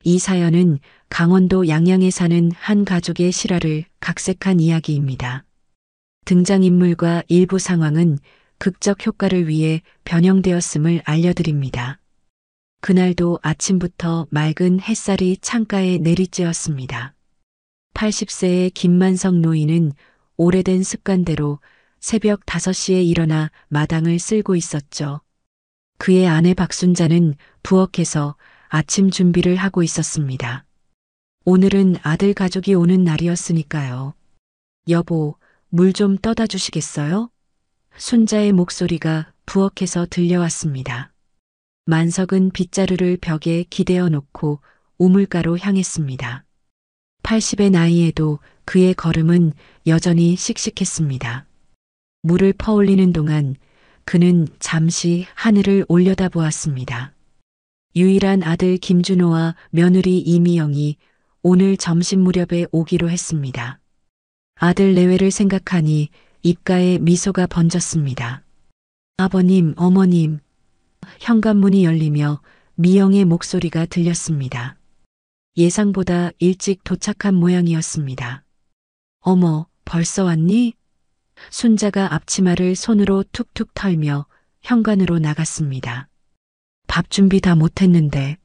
이 사연은 강원도 양양에 사는 한 가족의 실화를 각색한 이야기입니다. 등장인물과 일부 상황은 극적 효과를 위해 변형되었음을 알려드립니다. 그날도 아침부터 맑은 햇살이 창가에 내리쬐었습니다. 80세의 김만석 노인은 오래된 습관대로 새벽 5시에 일어나 마당을 쓸고 있었죠. 그의 아내 박순자는 부엌에서 아침 준비를 하고 있었습니다. 오늘은 아들 가족이 오는 날이었으니까요. 여보, 물 좀 떠다 주시겠어요? 순자의 목소리가 부엌에서 들려왔습니다. 만석은 빗자루를 벽에 기대어 놓고 우물가로 향했습니다. 80의 나이에도 그의 걸음은 여전히 씩씩했습니다. 물을 퍼올리는 동안 그는 잠시 하늘을 올려다보았습니다. 유일한 아들 김준호와 며느리 이미영이 오늘 점심 무렵에 오기로 했습니다. 아들 내외를 생각하니 입가에 미소가 번졌습니다. 아버님, 어머님. 현관문이 열리며 미영의 목소리가 들렸습니다. 예상보다 일찍 도착한 모양이었습니다. 어머, 벌써 왔니? 순자가 앞치마를 손으로 툭툭 털며 현관으로 나갔습니다. 밥 준비 다 못했는데.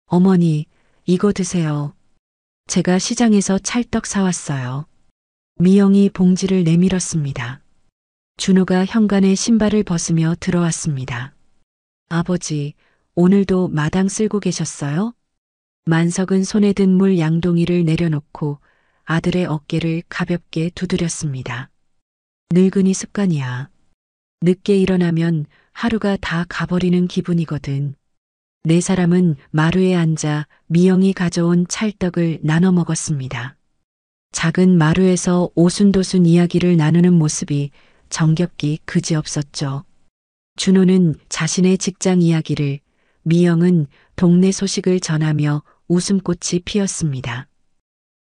어머니, 이거 드세요. 제가 시장에서 찰떡 사왔어요. 미영이 봉지를 내밀었습니다. 준호가 현관에 신발을 벗으며 들어왔습니다. 아버지, 오늘도 마당 쓸고 계셨어요? 만석은 손에 든 물 양동이를 내려놓고 아들의 어깨를 가볍게 두드렸습니다. 늙은이 습관이야. 늦게 일어나면 하루가 다 가버리는 기분이거든. 네 사람은 마루에 앉아 미영이 가져온 찰떡을 나눠 먹었습니다. 작은 마루에서 오순도순 이야기를 나누는 모습이 정겹기 그지없었죠. 준호는 자신의 직장 이야기를, 미영은 동네 소식을 전하며 웃음꽃이 피었습니다.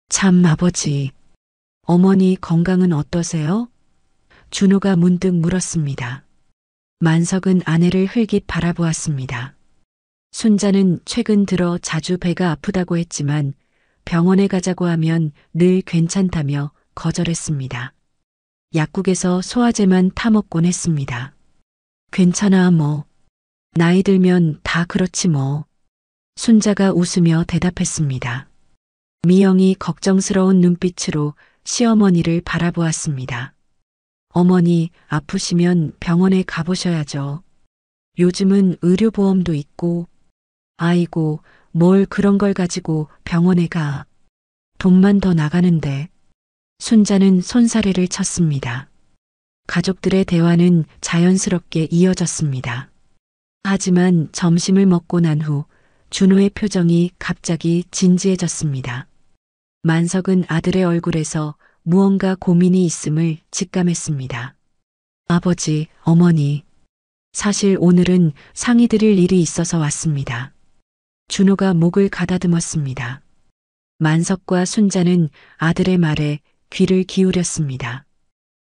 참 아버지, 어머니 건강은 어떠세요? 준호가 문득 물었습니다. 만석은 아내를 흘깃 바라보았습니다. 순자는 최근 들어 자주 배가 아프다고 했지만 병원에 가자고 하면 늘 괜찮다며 거절했습니다. 약국에서 소화제만 타먹곤 했습니다. 괜찮아 뭐. 나이 들면 다 그렇지 뭐. 순자가 웃으며 대답했습니다. 미영이 걱정스러운 눈빛으로 시어머니를 바라보았습니다. 어머니, 아프시면 병원에 가보셔야죠. 요즘은 의료보험도 있고. 아이고, 뭘 그런 걸 가지고 병원에 가. 돈만 더 나가는데. 순자는 손사래를 쳤습니다. 가족들의 대화는 자연스럽게 이어졌습니다. 하지만 점심을 먹고 난 후 준호의 표정이 갑자기 진지해졌습니다. 만석은 아들의 얼굴에서 무언가 고민이 있음을 직감했습니다. 아버지, 어머니. 사실 오늘은 상의 드릴 일이 있어서 왔습니다. 준호가 목을 가다듬었습니다. 만석과 순자는 아들의 말에 귀를 기울였습니다.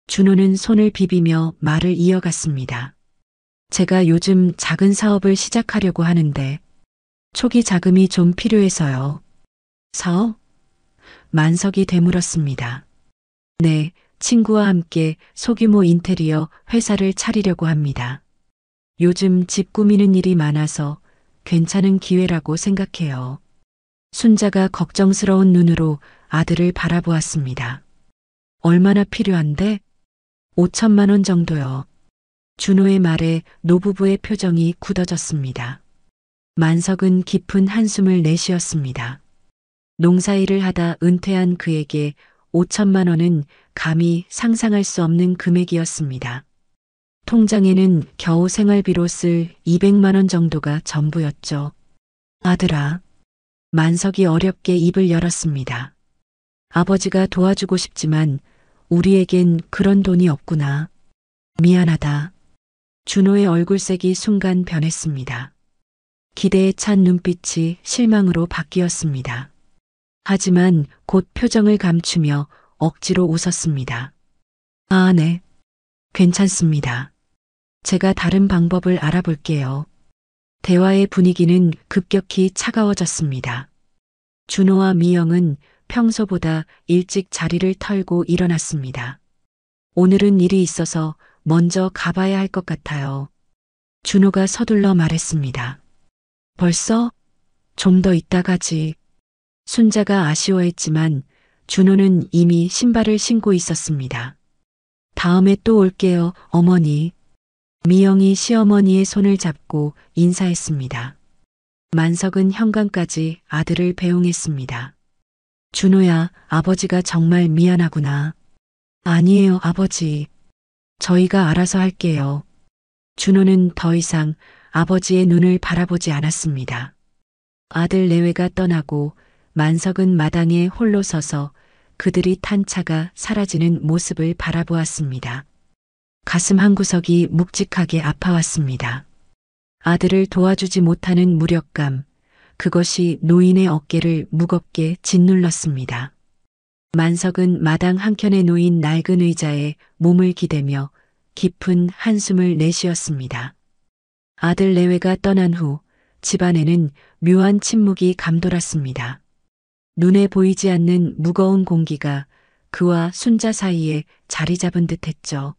준호는 손을 비비며 말을 이어갔습니다. 제가 요즘 작은 사업을 시작하려고 하는데 초기 자금이 좀 필요해서요. 사업? 만석이 되물었습니다. 네, 친구와 함께 소규모 인테리어 회사를 차리려고 합니다. 요즘 집 꾸미는 일이 많아서 괜찮은 기회라고 생각해요. 순자가 걱정스러운 눈으로 아들을 바라보았습니다. 얼마나 필요한데? 5천만 원 정도요. 준호의 말에 노부부의 표정이 굳어졌습니다. 만석은 깊은 한숨을 내쉬었습니다. 농사일을 하다 은퇴한 그에게 5천만 원은 감히 상상할 수 없는 금액이었습니다. 통장에는 겨우 생활비로 쓸 200만 원 정도가 전부였죠. 아들아. 만석이 어렵게 입을 열었습니다. 아버지가 도와주고 싶지만 우리에겐 그런 돈이 없구나. 미안하다. 준호의 얼굴색이 순간 변했습니다. 기대에 찬 눈빛이 실망으로 바뀌었습니다. 하지만 곧 표정을 감추며 억지로 웃었습니다. 아, 네. 괜찮습니다. 제가 다른 방법을 알아볼게요. 대화의 분위기는 급격히 차가워졌습니다. 준호와 미영은 평소보다 일찍 자리를 털고 일어났습니다. 오늘은 일이 있어서 먼저 가봐야 할 것 같아요. 준호가 서둘러 말했습니다. 벌써? 좀 더 이따 가지. 순자가 아쉬워했지만 준호는 이미 신발을 신고 있었습니다. 다음에 또 올게요, 어머니. 미영이 시어머니의 손을 잡고 인사했습니다. 만석은 현관까지 아들을 배웅했습니다. 준호야, 아버지가 정말 미안하구나. 아니에요, 아버지. 저희가 알아서 할게요. 준호는 더 이상 아버지의 눈을 바라보지 않았습니다. 아들 내외가 떠나고 만석은 마당에 홀로 서서 그들이 탄 차가 사라지는 모습을 바라보았습니다. 가슴 한구석이 묵직하게 아파왔습니다. 아들을 도와주지 못하는 무력감, 그것이 노인의 어깨를 무겁게 짓눌렀습니다. 만석은 마당 한켠에 놓인 낡은 의자에 몸을 기대며 깊은 한숨을 내쉬었습니다. 아들 내외가 떠난 후 집안에는 묘한 침묵이 감돌았습니다. 눈에 보이지 않는 무거운 공기가 그와 순자 사이에 자리 잡은 듯 했죠.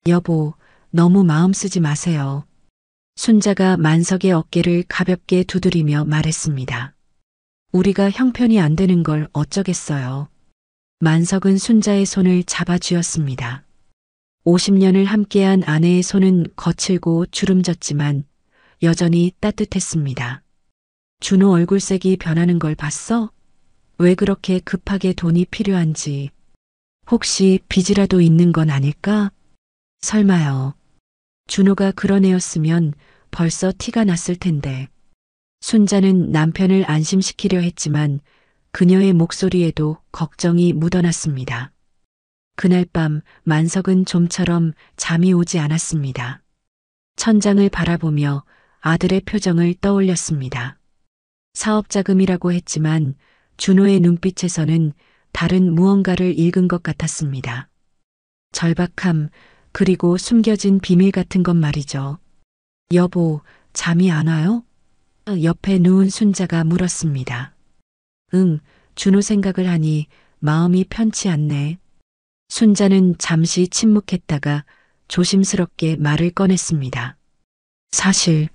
여보, 너무 마음 쓰지 마세요. 순자가 만석의 어깨를 가볍게 두드리며 말했습니다. 우리가 형편이 안 되는 걸 어쩌겠어요. 만석은 순자의 손을 잡아쥐었습니다. 50년을 함께한 아내의 손은 거칠고 주름졌지만 여전히 따뜻했습니다. 준호 얼굴색이 변하는 걸 봤어? 왜 그렇게 급하게 돈이 필요한지. 혹시 빚이라도 있는 건 아닐까? 설마요. 준호가 그런 애였으면 벌써 티가 났을 텐데. 순자는 남편을 안심시키려 했지만 그녀의 목소리에도 걱정이 묻어났습니다. 그날 밤 만석은 좀처럼 잠이 오지 않았습니다. 천장을 바라보며 아들의 표정을 떠올렸습니다. 사업자금이라고 했지만 준호의 눈빛에서는 다른 무언가를 읽은 것 같았습니다. 절박함, 그리고 숨겨진 비밀 같은 것 말이죠. 여보, 잠이 안 와요? 옆에 누운 순자가 물었습니다. 응, 준호 생각을 하니 마음이 편치 않네. 순자는 잠시 침묵했다가 조심스럽게 말을 꺼냈습니다. 사실,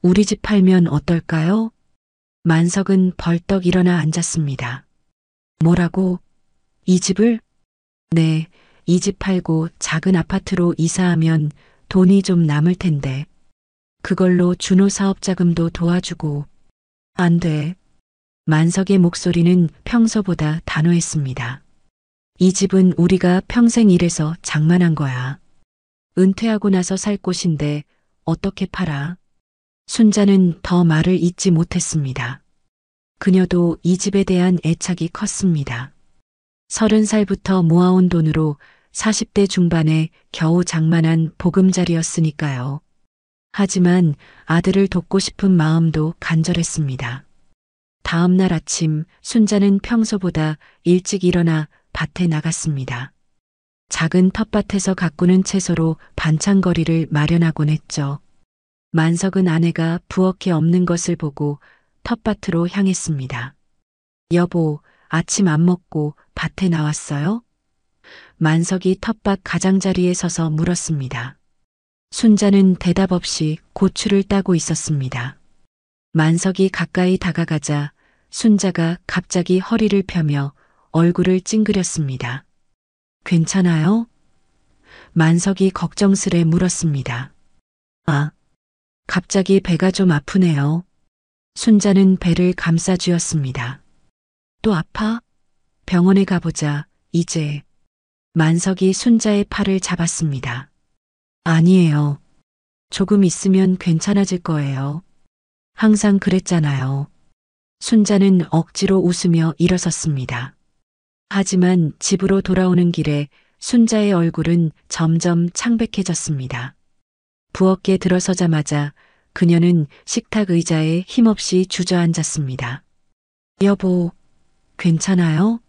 우리 집 팔면 어떨까요? 만석은 벌떡 일어나 앉았습니다. 뭐라고? 이 집을? 네, 이 집 팔고 작은 아파트로 이사하면 돈이 좀 남을 텐데. 그걸로 준호 사업 자금도 도와주고. 안 돼. 만석의 목소리는 평소보다 단호했습니다. 이 집은 우리가 평생 일해서 장만한 거야. 은퇴하고 나서 살 곳인데 어떻게 팔아? 순자는 더 말을 잇지 못했습니다. 그녀도 이 집에 대한 애착이 컸습니다. 30살부터 모아온 돈으로 40대 중반에 겨우 장만한 보금자리였으니까요. 하지만 아들을 돕고 싶은 마음도 간절했습니다. 다음 날 아침 순자는 평소보다 일찍 일어나 밭에 나갔습니다. 작은 텃밭에서 가꾸는 채소로 반찬거리를 마련하곤 했죠. 만석은 아내가 부엌에 없는 것을 보고 텃밭으로 향했습니다. 여보, 아침 안 먹고 밭에 나왔어요? 만석이 텃밭 가장자리에 서서 물었습니다. 순자는 대답 없이 고추를 따고 있었습니다. 만석이 가까이 다가가자 순자가 갑자기 허리를 펴며 얼굴을 찡그렸습니다. 괜찮아요? 만석이 걱정스레 물었습니다. 아, 갑자기 배가 좀 아프네요. 순자는 배를 감싸쥐었습니다. 또 아파? 병원에 가보자, 이제. 만석이 순자의 팔을 잡았습니다. 아니에요. 조금 있으면 괜찮아질 거예요. 항상 그랬잖아요. 순자는 억지로 웃으며 일어섰습니다. 하지만 집으로 돌아오는 길에 순자의 얼굴은 점점 창백해졌습니다. 부엌에 들어서자마자 그녀는 식탁 의자에 힘없이 주저앉았습니다. 여보, 괜찮아요?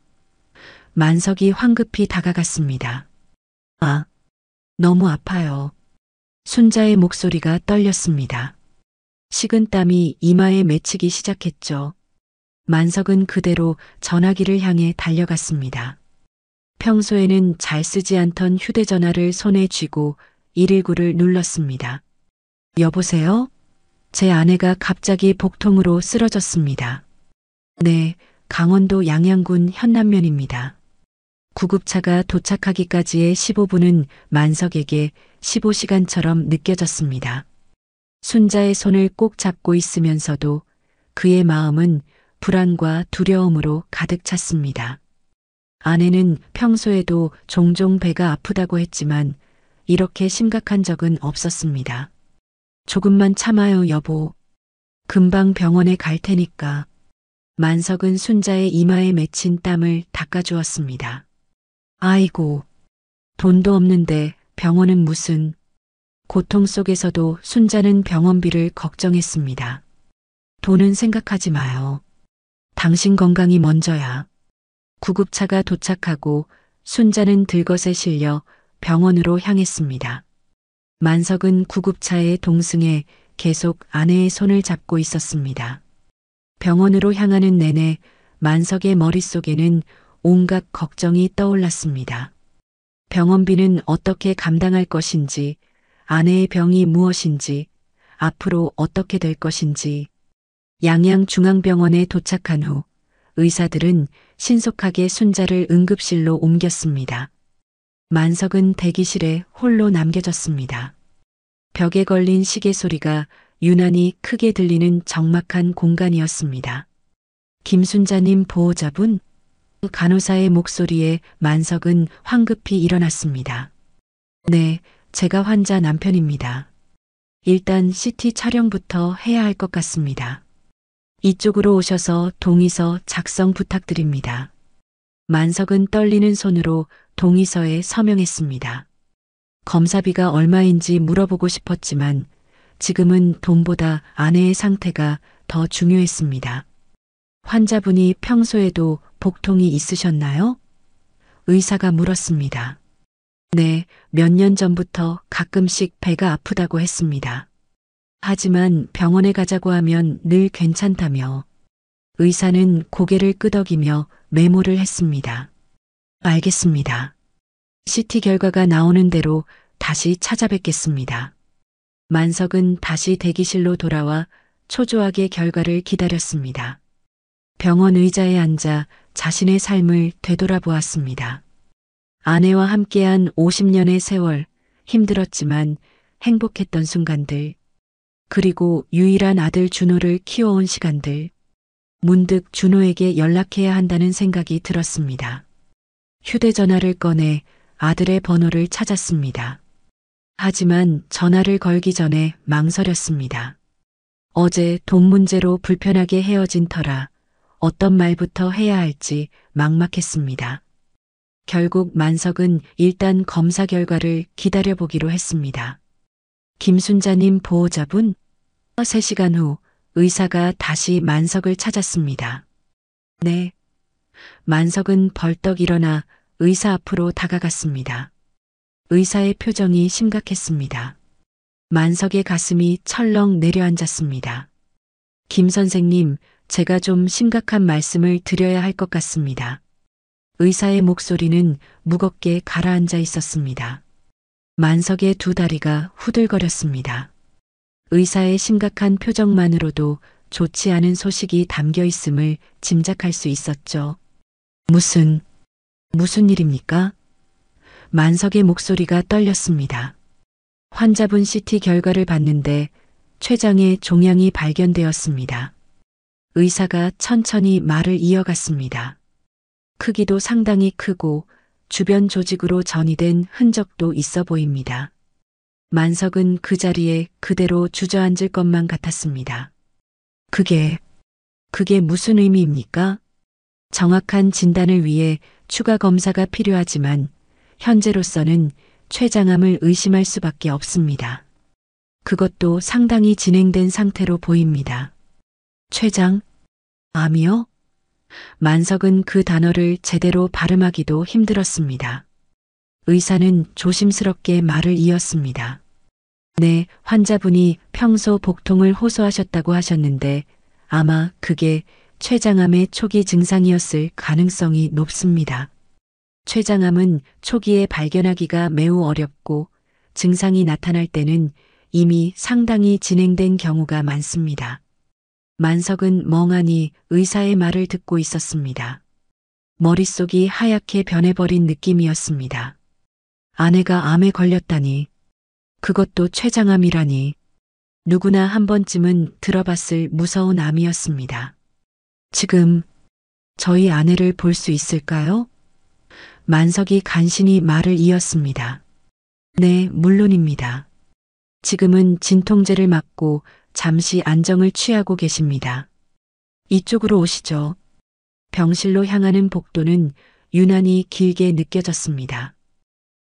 만석이 황급히 다가갔습니다. 아, 너무 아파요. 순자의 목소리가 떨렸습니다. 식은땀이 이마에 맺히기 시작했죠. 만석은 그대로 전화기를 향해 달려갔습니다. 평소에는 잘 쓰지 않던 휴대전화를 손에 쥐고 119를 눌렀습니다. 여보세요? 제 아내가 갑자기 복통으로 쓰러졌습니다. 네, 강원도 양양군 현남면입니다. 구급차가 도착하기까지의 15분은 만석에게 15시간처럼 느껴졌습니다. 순자의 손을 꼭 잡고 있으면서도 그의 마음은 불안과 두려움으로 가득 찼습니다. 아내는 평소에도 종종 배가 아프다고 했지만 이렇게 심각한 적은 없었습니다. 조금만 참아요, 여보. 금방 병원에 갈 테니까. 만석은 순자의 이마에 맺힌 땀을 닦아주었습니다. 아이고, 돈도 없는데 병원은 무슨. 고통 속에서도 순자는 병원비를 걱정했습니다. 돈은 생각하지 마요. 당신 건강이 먼저야. 구급차가 도착하고 순자는 들것에 실려 병원으로 향했습니다. 만석은 구급차의 동승에 계속 아내의 손을 잡고 있었습니다. 병원으로 향하는 내내 만석의 머릿속에는 온갖 걱정이 떠올랐습니다. 병원비는 어떻게 감당할 것인지, 아내의 병이 무엇인지, 앞으로 어떻게 될 것인지. 양양중앙병원에 도착한 후 의사들은 신속하게 순자를 응급실로 옮겼습니다. 만석은 대기실에 홀로 남겨졌습니다. 벽에 걸린 시계 소리가 유난히 크게 들리는 적막한 공간이었습니다. 김순자님 보호자분? 간호사의 목소리에 만석은 황급히 일어났습니다. 네, 제가 환자 남편입니다. 일단 CT 촬영부터 해야 할 것 같습니다. 이쪽으로 오셔서 동의서 작성 부탁드립니다. 만석은 떨리는 손으로 동의서에 서명했습니다. 검사비가 얼마인지 물어보고 싶었지만 지금은 돈보다 아내의 상태가 더 중요했습니다. 환자분이 평소에도 복통이 있으셨나요? 의사가 물었습니다. 네, 몇 년 전부터 가끔씩 배가 아프다고 했습니다. 하지만 병원에 가자고 하면 늘 괜찮다며. 의사는 고개를 끄덕이며 메모를 했습니다. 알겠습니다. CT 결과가 나오는 대로 다시 찾아뵙겠습니다. 만석은 다시 대기실로 돌아와 초조하게 결과를 기다렸습니다. 병원 의자에 앉아 자신의 삶을 되돌아보았습니다. 아내와 함께한 50년의 세월, 힘들었지만 행복했던 순간들, 그리고 유일한 아들 준호를 키워온 시간들. 문득 준호에게 연락해야 한다는 생각이 들었습니다. 휴대전화를 꺼내 아들의 번호를 찾았습니다. 하지만 전화를 걸기 전에 망설였습니다. 어제 돈 문제로 불편하게 헤어진 터라 어떤 말부터 해야 할지 막막했습니다. 결국 만석은 일단 검사 결과를 기다려보기로 했습니다. 김순자님 보호자분? 3시간 후 의사가 다시 만석을 찾았습니다. 네. 만석은 벌떡 일어나 의사 앞으로 다가갔습니다. 의사의 표정이 심각했습니다. 만석의 가슴이 철렁 내려앉았습니다. 김 선생님, 제가 좀 심각한 말씀을 드려야 할 것 같습니다. 의사의 목소리는 무겁게 가라앉아 있었습니다. 만석의 두 다리가 후들거렸습니다. 의사의 심각한 표정만으로도 좋지 않은 소식이 담겨 있음을 짐작할 수 있었죠. 무슨 일입니까? 만석의 목소리가 떨렸습니다. 환자분 CT 결과를 봤는데 췌장에 종양이 발견되었습니다. 의사가 천천히 말을 이어갔습니다. 크기도 상당히 크고 주변 조직으로 전이된 흔적도 있어 보입니다. 만석은 그 자리에 그대로 주저앉을 것만 같았습니다. 그게 무슨 의미입니까? 정확한 진단을 위해 추가 검사가 필요하지만 현재로서는 췌장암을 의심할 수밖에 없습니다. 그것도 상당히 진행된 상태로 보입니다. 췌장? 암이요? 만석은 그 단어를 제대로 발음하기도 힘들었습니다. 의사는 조심스럽게 말을 이었습니다. 네, 환자분이 평소 복통을 호소하셨다고 하셨는데 아마 그게 췌장암의 초기 증상이었을 가능성이 높습니다. 췌장암은 초기에 발견하기가 매우 어렵고 증상이 나타날 때는 이미 상당히 진행된 경우가 많습니다. 만석은 멍하니 의사의 말을 듣고 있었습니다. 머릿속이 하얗게 변해버린 느낌이었습니다. 아내가 암에 걸렸다니, 그것도 췌장암이라니, 누구나 한 번쯤은 들어봤을 무서운 암이었습니다. 지금 저희 아내를 볼 수 있을까요? 만석이 간신히 말을 이었습니다. 네, 물론입니다. 지금은 진통제를 맞고 잠시 안정을 취하고 계십니다. 이쪽으로 오시죠. 병실로 향하는 복도는 유난히 길게 느껴졌습니다.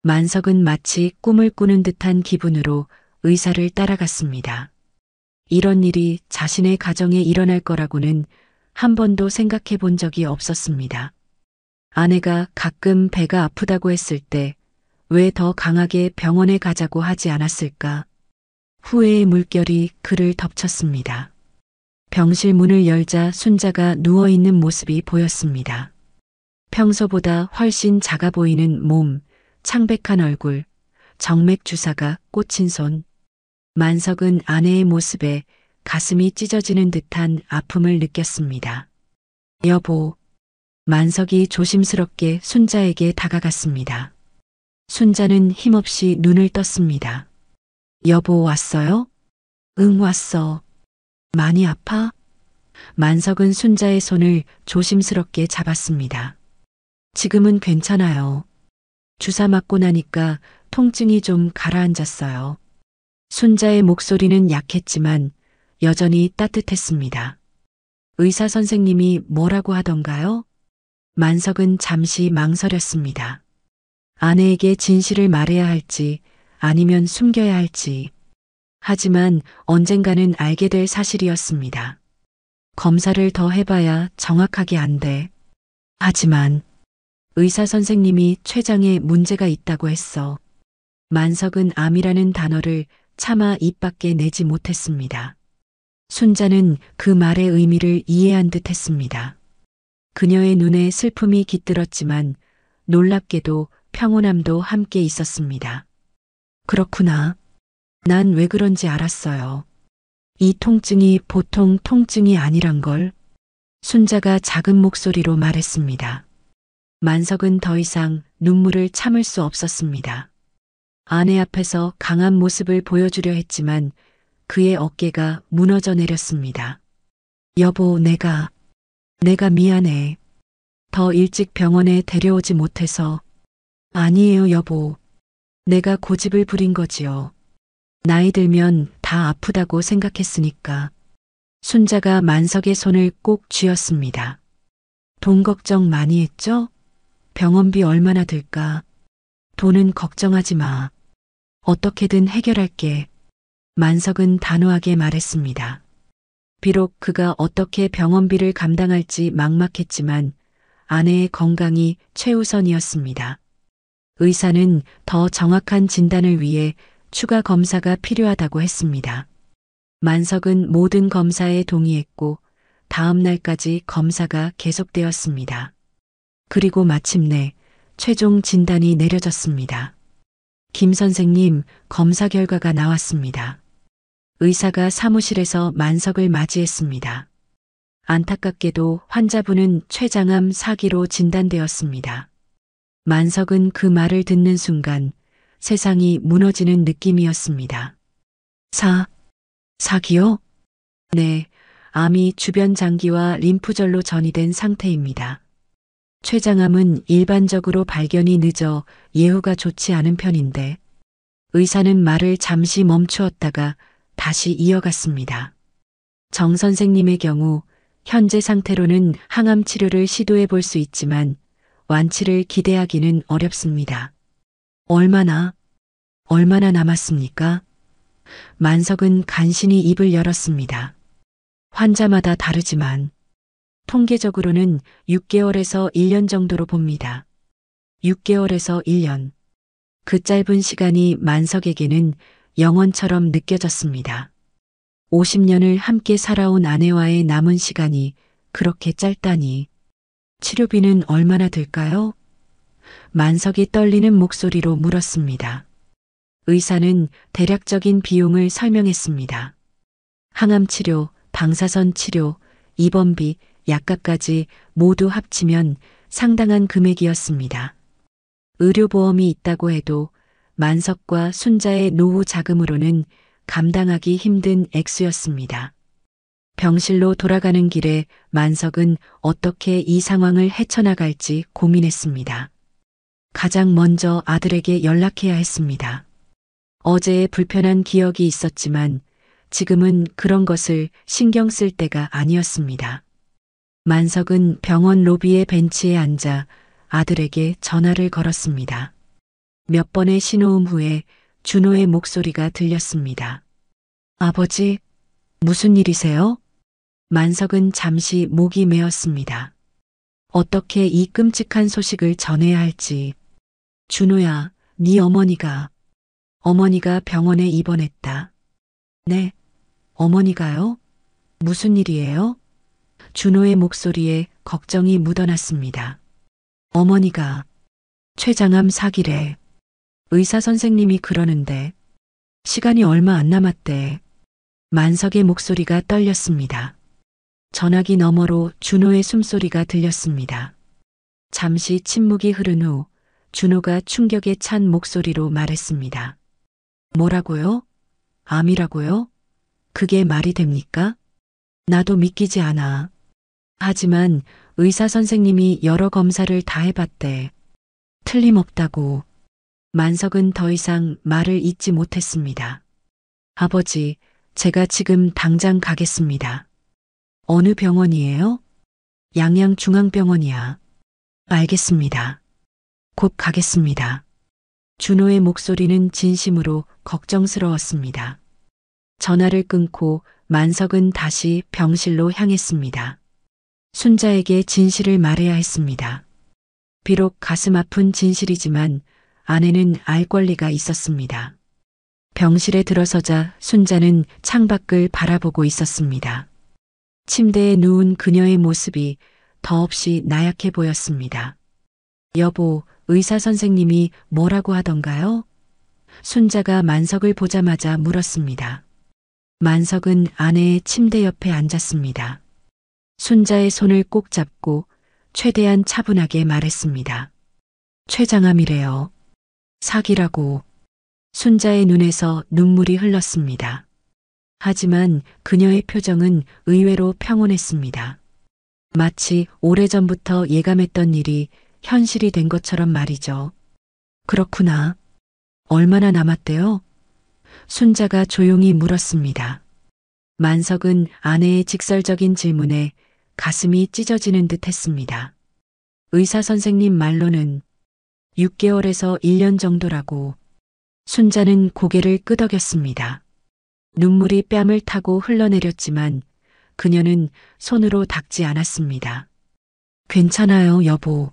만석은 마치 꿈을 꾸는 듯한 기분으로 의사를 따라갔습니다. 이런 일이 자신의 가정에 일어날 거라고는 한 번도 생각해 본 적이 없었습니다. 아내가 가끔 배가 아프다고 했을 때 왜 더 강하게 병원에 가자고 하지 않았을까? 후회의 물결이 그를 덮쳤습니다. 병실 문을 열자 순자가 누워있는 모습이 보였습니다. 평소보다 훨씬 작아 보이는 몸, 창백한 얼굴, 정맥 주사가 꽂힌 손. 만석은 아내의 모습에 가슴이 찢어지는 듯한 아픔을 느꼈습니다. 여보. 만석이 조심스럽게 순자에게 다가갔습니다. 순자는 힘없이 눈을 떴습니다. 여보 왔어요? 응 왔어. 많이 아파? 만석은 순자의 손을 조심스럽게 잡았습니다. 지금은 괜찮아요. 주사 맞고 나니까 통증이 좀 가라앉았어요. 순자의 목소리는 약했지만 여전히 따뜻했습니다. 의사 선생님이 뭐라고 하던가요? 만석은 잠시 망설였습니다. 아내에게 진실을 말해야 할지 아니면 숨겨야 할지. 하지만 언젠가는 알게 될 사실이었습니다. 검사를 더 해봐야 정확하게 안 돼. 하지만 의사 선생님이 췌장에 문제가 있다고 했어. 만석은 암이라는 단어를 차마 입 밖에 내지 못했습니다. 순자는 그 말의 의미를 이해한 듯 했습니다. 그녀의 눈에 슬픔이 깃들었지만 놀랍게도 평온함도 함께 있었습니다. 그렇구나. 난 왜 그런지 알았어요. 이 통증이 보통 통증이 아니란 걸. 순자가 작은 목소리로 말했습니다. 만석은 더 이상 눈물을 참을 수 없었습니다. 아내 앞에서 강한 모습을 보여주려 했지만 그의 어깨가 무너져 내렸습니다. 여보, 내가 미안해. 더 일찍 병원에 데려오지 못해서. 아니에요, 여보. 내가 고집을 부린 거지요. 나이 들면 다 아프다고 생각했으니까. 순자가 만석의 손을 꼭 쥐었습니다. 돈 걱정 많이 했죠? 병원비 얼마나 들까? 돈은 걱정하지 마. 어떻게든 해결할게. 만석은 단호하게 말했습니다. 비록 그가 어떻게 병원비를 감당할지 막막했지만 아내의 건강이 최우선이었습니다. 의사는 더 정확한 진단을 위해 추가 검사가 필요하다고 했습니다. 만석은 모든 검사에 동의했고 다음 날까지 검사가 계속되었습니다. 그리고 마침내 최종 진단이 내려졌습니다. 김 선생님, 검사 결과가 나왔습니다. 의사가 사무실에서 만석을 맞이했습니다. 안타깝게도 환자분은 췌장암 4기로 진단되었습니다. 만석은 그 말을 듣는 순간 세상이 무너지는 느낌이었습니다. 4기요? 네, 암이 주변 장기와 림프절로 전이된 상태입니다. 췌장암은 일반적으로 발견이 늦어 예후가 좋지 않은 편인데 의사는 말을 잠시 멈추었다가 다시 이어갔습니다. 정 선생님의 경우 현재 상태로는 항암 치료를 시도해 볼 수 있지만 완치를 기대하기는 어렵습니다. 얼마나 남았습니까? 만석은 간신히 입을 열었습니다. 환자마다 다르지만 통계적으로는 6개월에서 1년 정도로 봅니다. 6개월에서 1년. 그 짧은 시간이 만석에게는 영원처럼 느껴졌습니다. 50년을 함께 살아온 아내와의 남은 시간이 그렇게 짧다니. 치료비는 얼마나 들까요? 만석이 떨리는 목소리로 물었습니다. 의사는 대략적인 비용을 설명했습니다. 항암 치료, 방사선 치료, 입원비, 약값까지 모두 합치면 상당한 금액이었습니다. 의료보험이 있다고 해도 만석과 순자의 노후 자금으로는 감당하기 힘든 액수였습니다. 병실로 돌아가는 길에 만석은 어떻게 이 상황을 헤쳐나갈지 고민했습니다. 가장 먼저 아들에게 연락해야 했습니다. 어제의 불편한 기억이 있었지만 지금은 그런 것을 신경 쓸 때가 아니었습니다. 만석은 병원 로비의 벤치에 앉아 아들에게 전화를 걸었습니다. 몇 번의 신호음 후에 준호의 목소리가 들렸습니다. 아버지, 무슨 일이세요? 만석은 잠시 목이 메었습니다. 어떻게 이 끔찍한 소식을 전해야 할지. 준호야, 네 어머니가 병원에 입원했다. 네, 어머니가요? 무슨 일이에요? 준호의 목소리에 걱정이 묻어났습니다. 어머니가 췌장암 사기래. 의사 선생님이 그러는데 시간이 얼마 안 남았대. 만석의 목소리가 떨렸습니다. 전화기 너머로 준호의 숨소리가 들렸습니다. 잠시 침묵이 흐른 후 준호가 충격에 찬 목소리로 말했습니다. 뭐라고요? 암이라고요? 그게 말이 됩니까? 나도 믿기지 않아. 하지만 의사 선생님이 여러 검사를 다 해봤대. 틀림없다고. 만석은 더 이상 말을 잇지 못했습니다. 아버지, 제가 지금 당장 가겠습니다. 어느 병원이에요? 양양중앙병원이야. 알겠습니다. 곧 가겠습니다. 준호의 목소리는 진심으로 걱정스러웠습니다. 전화를 끊고 만석은 다시 병실로 향했습니다. 순자에게 진실을 말해야 했습니다. 비록 가슴 아픈 진실이지만 아내는 알 권리가 있었습니다. 병실에 들어서자 순자는 창밖을 바라보고 있었습니다. 침대에 누운 그녀의 모습이 더없이 나약해 보였습니다. 여보, 의사 선생님이 뭐라고 하던가요? 순자가 만석을 보자마자 물었습니다. 만석은 아내의 침대 옆에 앉았습니다. 순자의 손을 꼭 잡고 최대한 차분하게 말했습니다. 췌장암이래요. 사기라고. 순자의 눈에서 눈물이 흘렀습니다. 하지만 그녀의 표정은 의외로 평온했습니다. 마치 오래전부터 예감했던 일이 현실이 된 것처럼 말이죠. 그렇구나. 얼마나 남았대요? 순자가 조용히 물었습니다. 만석은 아내의 직설적인 질문에 가슴이 찢어지는 듯 했습니다. 의사 선생님 말로는 6개월에서 1년 정도라고. 순자는 고개를 끄덕였습니다. 눈물이 뺨을 타고 흘러내렸지만 그녀는 손으로 닦지 않았습니다. 괜찮아요, 여보.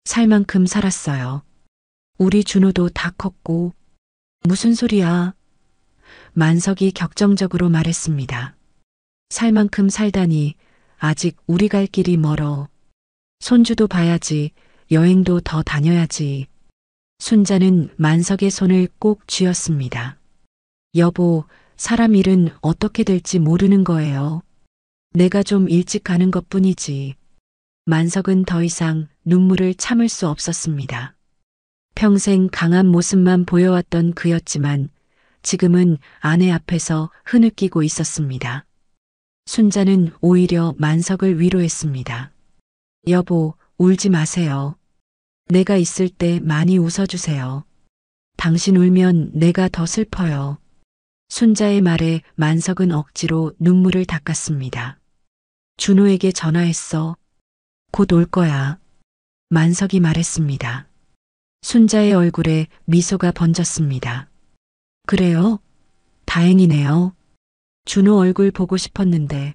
살 만큼 살았어요. 우리 준호도 다 컸고. 무슨 소리야? 만석이 격정적으로 말했습니다. 살 만큼 살다니 아직 우리 갈 길이 멀어. 손주도 봐야지. 여행도 더 다녀야지. 순자는 만석의 손을 꼭 쥐었습니다. 여보, 사람 일은 어떻게 될지 모르는 거예요. 내가 좀 일찍 가는 것뿐이지. 만석은 더 이상 눈물을 참을 수 없었습니다. 평생 강한 모습만 보여왔던 그였지만 지금은 아내 앞에서 흐느끼고 있었습니다. 순자는 오히려 만석을 위로했습니다. 여보, 울지 마세요. 내가 있을 때 많이 웃어주세요. 당신 울면 내가 더 슬퍼요. 순자의 말에 만석은 억지로 눈물을 닦았습니다. 준호에게 전화했어. 곧 올 거야. 만석이 말했습니다. 순자의 얼굴에 미소가 번졌습니다. 그래요? 다행이네요. 준호 얼굴 보고 싶었는데.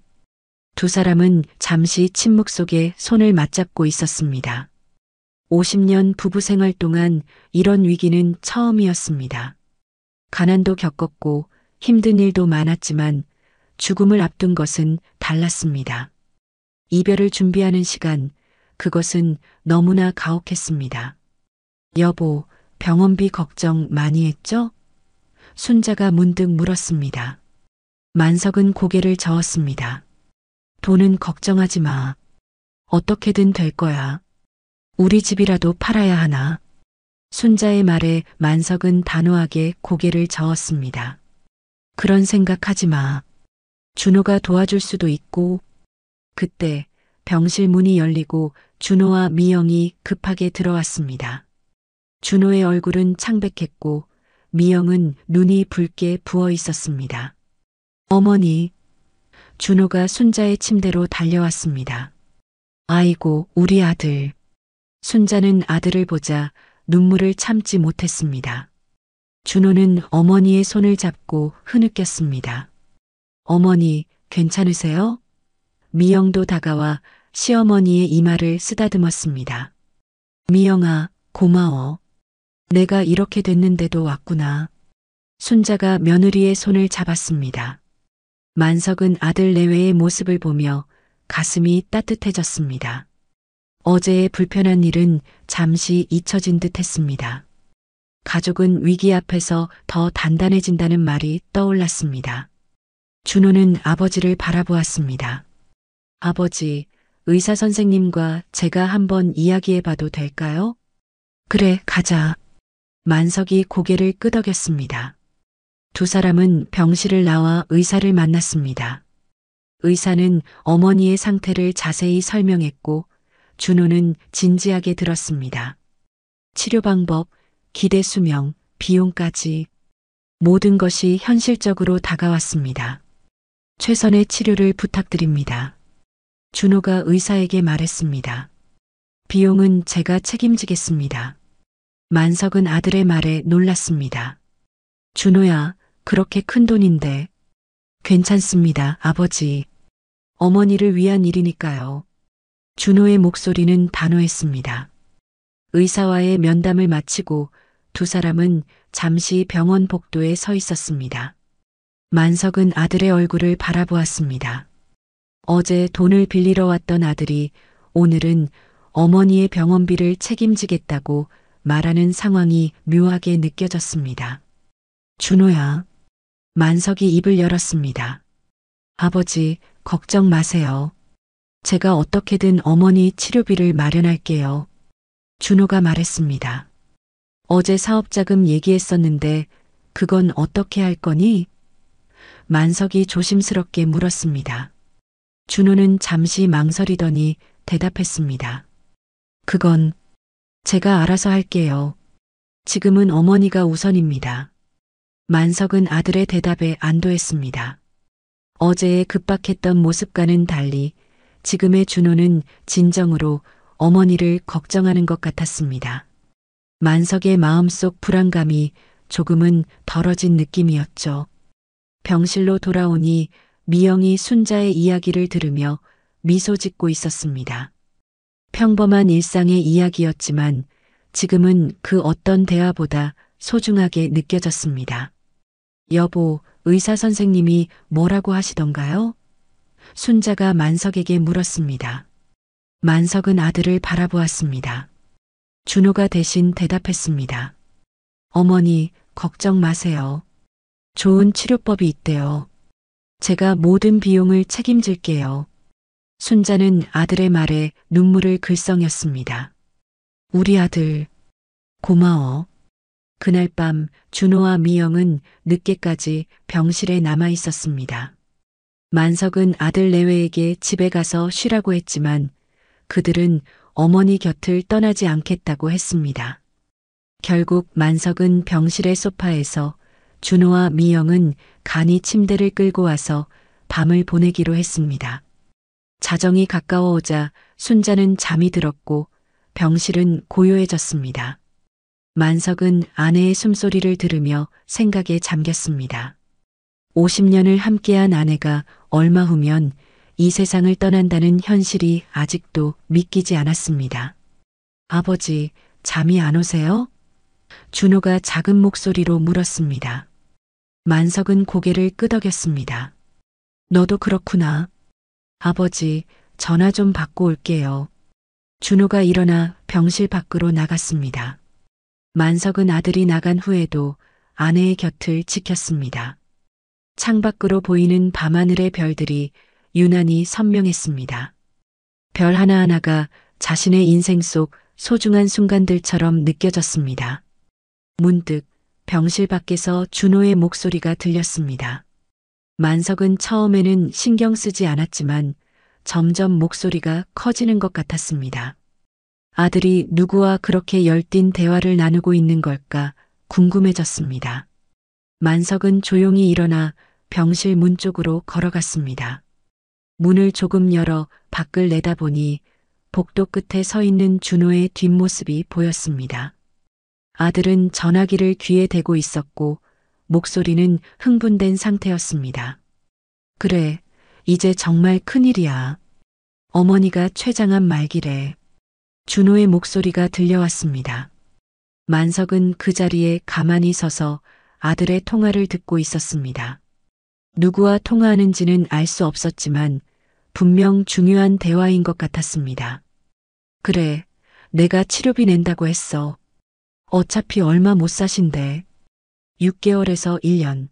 두 사람은 잠시 침묵 속에 손을 맞잡고 있었습니다. 50년 부부 생활 동안 이런 위기는 처음이었습니다. 가난도 겪었고 힘든 일도 많았지만 죽음을 앞둔 것은 달랐습니다. 이별을 준비하는 시간, 그것은 너무나 가혹했습니다. 여보, 병원비 걱정 많이 했죠? 순자가 문득 물었습니다. 만석은 고개를 저었습니다. 돈은 걱정하지 마. 어떻게든 될 거야. 우리 집이라도 팔아야 하나. 순자의 말에 만석은 단호하게 고개를 저었습니다. 그런 생각하지 마. 준호가 도와줄 수도 있고. 그때 병실 문이 열리고 준호와 미영이 급하게 들어왔습니다. 준호의 얼굴은 창백했고 미영은 눈이 붉게 부어 있었습니다. 어머니, 준호가 순자의 침대로 달려왔습니다. 아이고, 우리 아들. 순자는 아들을 보자 눈물을 참지 못했습니다. 준호는 어머니의 손을 잡고 흐느꼈습니다. 어머니, 괜찮으세요? 미영도 다가와 시어머니의 이마를 쓰다듬었습니다. 미영아, 고마워. 내가 이렇게 됐는데도 왔구나. 순자가 며느리의 손을 잡았습니다. 만석은 아들 내외의 모습을 보며 가슴이 따뜻해졌습니다. 어제의 불편한 일은 잠시 잊혀진 듯 했습니다. 가족은 위기 앞에서 더 단단해진다는 말이 떠올랐습니다. 준호는 아버지를 바라보았습니다. 아버지, 의사 선생님과 제가 한번 이야기해 봐도 될까요? 그래, 가자. 만석이 고개를 끄덕였습니다. 두 사람은 병실을 나와 의사를 만났습니다. 의사는 어머니의 상태를 자세히 설명했고 준호는 진지하게 들었습니다. 치료 방법, 기대 수명, 비용까지 모든 것이 현실적으로 다가왔습니다. 최선의 치료를 부탁드립니다. 준호가 의사에게 말했습니다. 비용은 제가 책임지겠습니다. 만석은 아들의 말에 놀랐습니다. 준호야, 그렇게 큰 돈인데. 괜찮습니다, 아버지. 어머니를 위한 일이니까요. 준호의 목소리는 단호했습니다. 의사와의 면담을 마치고 두 사람은 잠시 병원 복도에 서 있었습니다. 만석은 아들의 얼굴을 바라보았습니다. 어제 돈을 빌리러 왔던 아들이 오늘은 어머니의 병원비를 책임지겠다고 말하는 상황이 묘하게 느껴졌습니다. 준호야. 만석이 입을 열었습니다. 아버지, 걱정 마세요. 제가 어떻게든 어머니 치료비를 마련할게요. 준호가 말했습니다. 어제 사업자금 얘기했었는데 그건 어떻게 할 거니? 만석이 조심스럽게 물었습니다. 준호는 잠시 망설이더니 대답했습니다. 그건 제가 알아서 할게요. 지금은 어머니가 우선입니다. 만석은 아들의 대답에 안도했습니다. 어제의 급박했던 모습과는 달리 지금의 준호는 진정으로 어머니를 걱정하는 것 같았습니다. 만석의 마음속 불안감이 조금은 덜어진 느낌이었죠. 병실로 돌아오니 미영이 순자의 이야기를 들으며 미소 짓고 있었습니다. 평범한 일상의 이야기였지만 지금은 그 어떤 대화보다 소중하게 느껴졌습니다. 여보, 의사 선생님이 뭐라고 하시던가요? 순자가 만석에게 물었습니다. 만석은 아들을 바라보았습니다. 준호가 대신 대답했습니다. 어머니, 걱정 마세요. 좋은 치료법이 있대요. 제가 모든 비용을 책임질게요. 순자는 아들의 말에 눈물을 글썽였습니다. 우리 아들, 고마워. 그날 밤 준호와 미영은 늦게까지 병실에 남아 있었습니다. 만석은 아들 내외에게 집에 가서 쉬라고 했지만 그들은 어머니 곁을 떠나지 않겠다고 했습니다. 결국 만석은 병실의 소파에서 준호와 미영은 간이 침대를 끌고 와서 밤을 보내기로 했습니다. 자정이 가까워오자 순자는 잠이 들었고 병실은 고요해졌습니다. 만석은 아내의 숨소리를 들으며 생각에 잠겼습니다. 50년을 함께한 아내가 얼마 후면 이 세상을 떠난다는 현실이 아직도 믿기지 않았습니다. 아버지, 잠이 안 오세요? 준호가 작은 목소리로 물었습니다. 만석은 고개를 끄덕였습니다. 너도 그렇구나. 아버지, 전화 좀 받고 올게요. 준호가 일어나 병실 밖으로 나갔습니다. 만석은 아들이 나간 후에도 아내의 곁을 지켰습니다. 창밖으로 보이는 밤하늘의 별들이 유난히 선명했습니다. 별 하나하나가 자신의 인생 속 소중한 순간들처럼 느껴졌습니다. 문득 병실 밖에서 준호의 목소리가 들렸습니다. 만석은 처음에는 신경 쓰지 않았지만 점점 목소리가 커지는 것 같았습니다. 아들이 누구와 그렇게 열띤 대화를 나누고 있는 걸까 궁금해졌습니다. 만석은 조용히 일어나 병실 문 쪽으로 걸어갔습니다. 문을 조금 열어 밖을 내다보니 복도 끝에 서 있는 준호의 뒷모습이 보였습니다. 아들은 전화기를 귀에 대고 있었고 목소리는 흥분된 상태였습니다. 그래, 이제 정말 큰일이야. 어머니가 췌장암 말기래. 준호의 목소리가 들려왔습니다. 만석은 그 자리에 가만히 서서 아들의 통화를 듣고 있었습니다. 누구와 통화하는지는 알 수 없었지만 분명 중요한 대화인 것 같았습니다. 그래, 내가 치료비 낸다고 했어. 어차피 얼마 못 사신대. 6개월에서 1년.